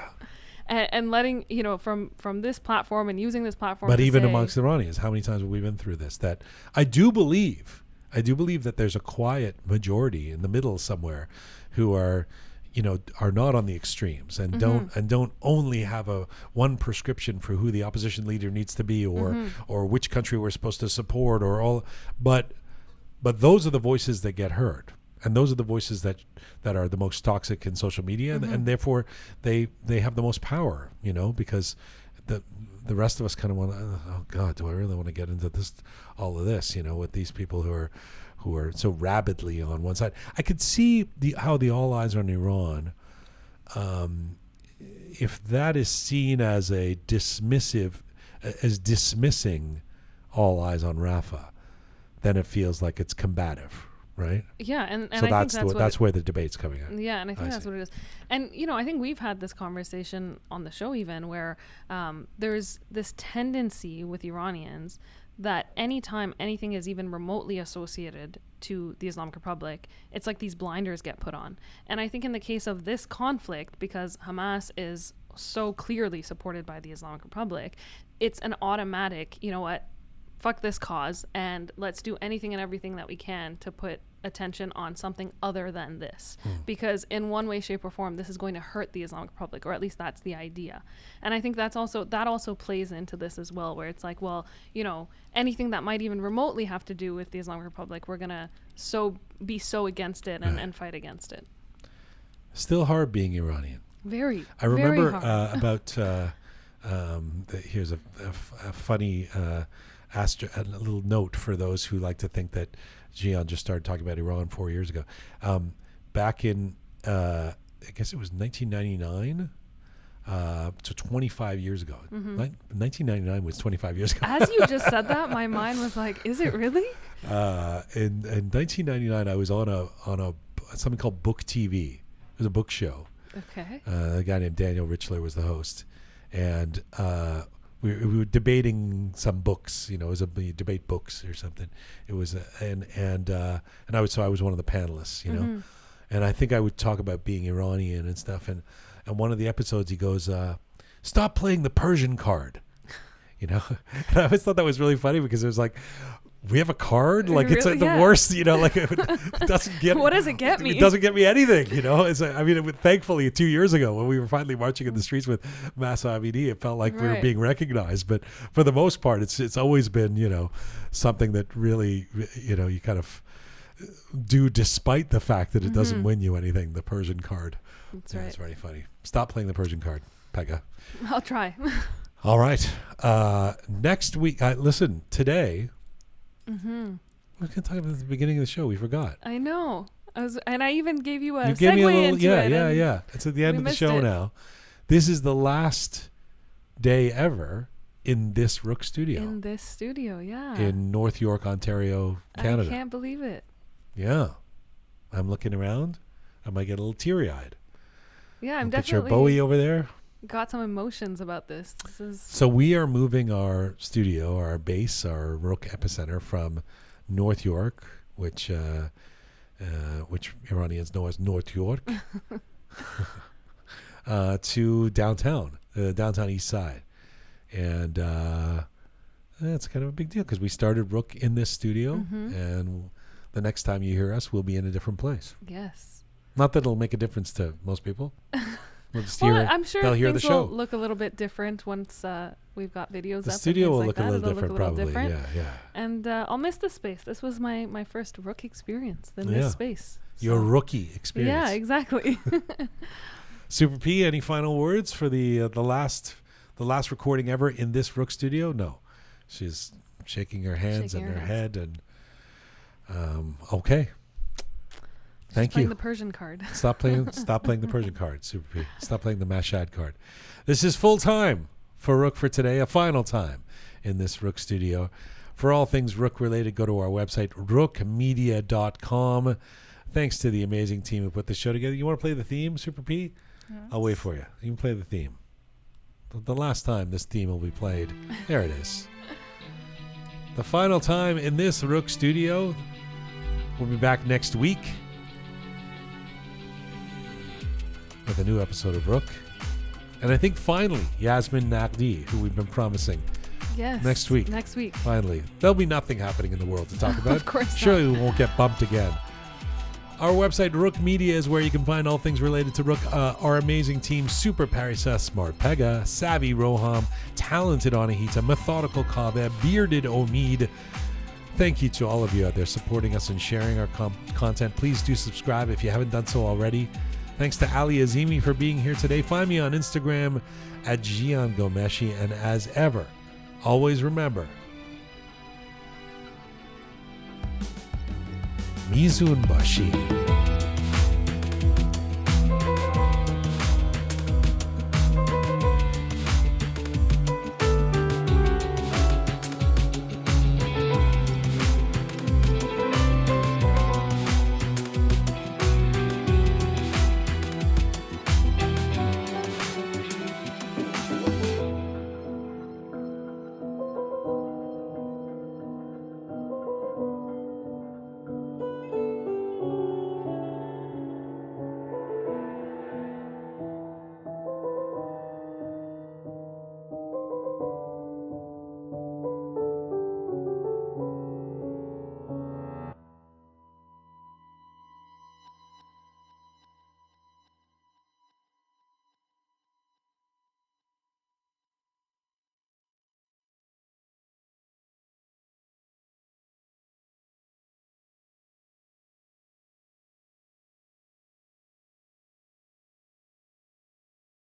and letting from this platform and using this platform. But even amongst Iranians, how many times have we been through this? That I do believe that there's a quiet majority in the middle somewhere who are not on the extremes and don't only have one prescription for who the opposition leader needs to be or which country we're supposed to support but those are the voices that get heard, and those are the voices that are the most toxic in social media, and therefore they have the most power, because the rest of us kind of want to, oh God, do I really want to get into all of this, with these people who are so rabidly on one side. I could see how the all eyes are on Iran, if that is seen as dismissing all eyes on Rafah, then it feels like it's combative, right? Yeah, and so I think that's where the debate's coming in. Yeah, and I think that's what it is. And I think we've had this conversation on the show even where there's this tendency with Iranians that anytime anything is even remotely associated to the Islamic Republic, it's like these blinders get put on. And I think in the case of this conflict, because Hamas is so clearly supported by the Islamic Republic, it's an automatic, fuck this cause, and let's do anything and everything that we can to put attention on something other than this. Because in one way, shape, or form, this is going to hurt the Islamic Republic, or at least that's the idea. And I think that also plays into this as well, where it's like, well, anything that might even remotely have to do with the Islamic Republic, we're going to be so against it and fight against it. Still hard being Iranian. Very, I remember very hard. about, here's a funny a little note for those who like to think that Jian just started talking about Iran 4 years ago. Back in, I guess it was 1999, so 25 years ago. 1999 was 25 years ago. As you just said that, my mind was like, is it really? In 1999, I was on something called Book TV. It was a book show. Okay. A guy named Daniel Richler was the host, and we were debating some books. It was we debate books or something. It was and I was one of the panelists. And I think I would talk about being Iranian and stuff. And one of the episodes, he goes, "Stop playing the Persian card." And I always thought that was really funny because it was like, we have a card, like it's like the worst, like it doesn't get. What does it get me? It doesn't get me anything, It's thankfully 2 years ago when we were finally marching in the streets with Masa Amini, it felt like we were being recognized. But for the most part, it's always been something that really you kind of do despite the fact that it doesn't win you anything. The Persian card. That's right. It's very funny. Stop playing the Persian card. Pega. I'll try. All right. Next week, listen, today, Mm-hmm. we're going to talk about the beginning of the show. We forgot. I know. And I even gave you a You gave me a segue little, into yeah, it. yeah, and yeah. It's at the end we of the missed show it. now. This is the last day ever in this Roqe studio In this studio, yeah. in North York, Ontario, Canada. I can't believe it. Yeah. I'm looking around. I might get a little teary-eyed. Yeah, I'm Picture definitely Bowie over there. got some emotions about this. This is So we are moving our studio, our base, our Roqe epicenter from North York, which Iranians know as North York, to downtown, downtown East Side. And that's kind of a big deal because we started Roqe in this studio, and the next time you hear us, we'll be in a different place. yes. Not that it'll make a difference to most people. We'll just Well, hear it. I'm sure They'll hear the things will show. look a little bit different once we've got videos The up. studio and will things look like a that. little It'll different, look a little probably. different. Yeah, yeah. And I'll miss this space. This was my first Roqe experience in Yeah. this space. Your So- rookie experience. Yeah, exactly. Super P, any final words for the last recording ever in this Roqe studio? No, she's shaking her hands Shaking and her her hands. head, and okay. Thank Playing you. the Persian card. Stop playing the Persian card, Super P. Stop playing the Mashhad card. This is full time for Roqe for today, a final time in this Roqe studio. For all things Roqe related, go to our website, roqemedia.com. Thanks to the amazing team who put the show together. You want to play the theme, Super P? Yes. I'll wait for you. You can play the theme. The last time this theme will be played. There it is. The final time in this Roqe studio. We'll be back next week with a new episode of Roqe. And I think finally, Yasmin Naqdi, who we've been promising, Yes. Next week. Next week. finally. There'll be nothing happening in the world to talk about. Of course not. Surely we won't get bumped again. Our website, Roqe Media, is where you can find all things related to Roqe. Our amazing team, Super Parisa, Smart Pega, Savvy Roham, Talented Anahita, Methodical Kabe, Bearded Omid. Thank you to all of you out there supporting us and sharing our content. Please do subscribe if you haven't done so already. Thanks to Ali Azimi for being here today. Find me on Instagram at Gian Gomeshi. And as ever, always remember, Mizun Bashi.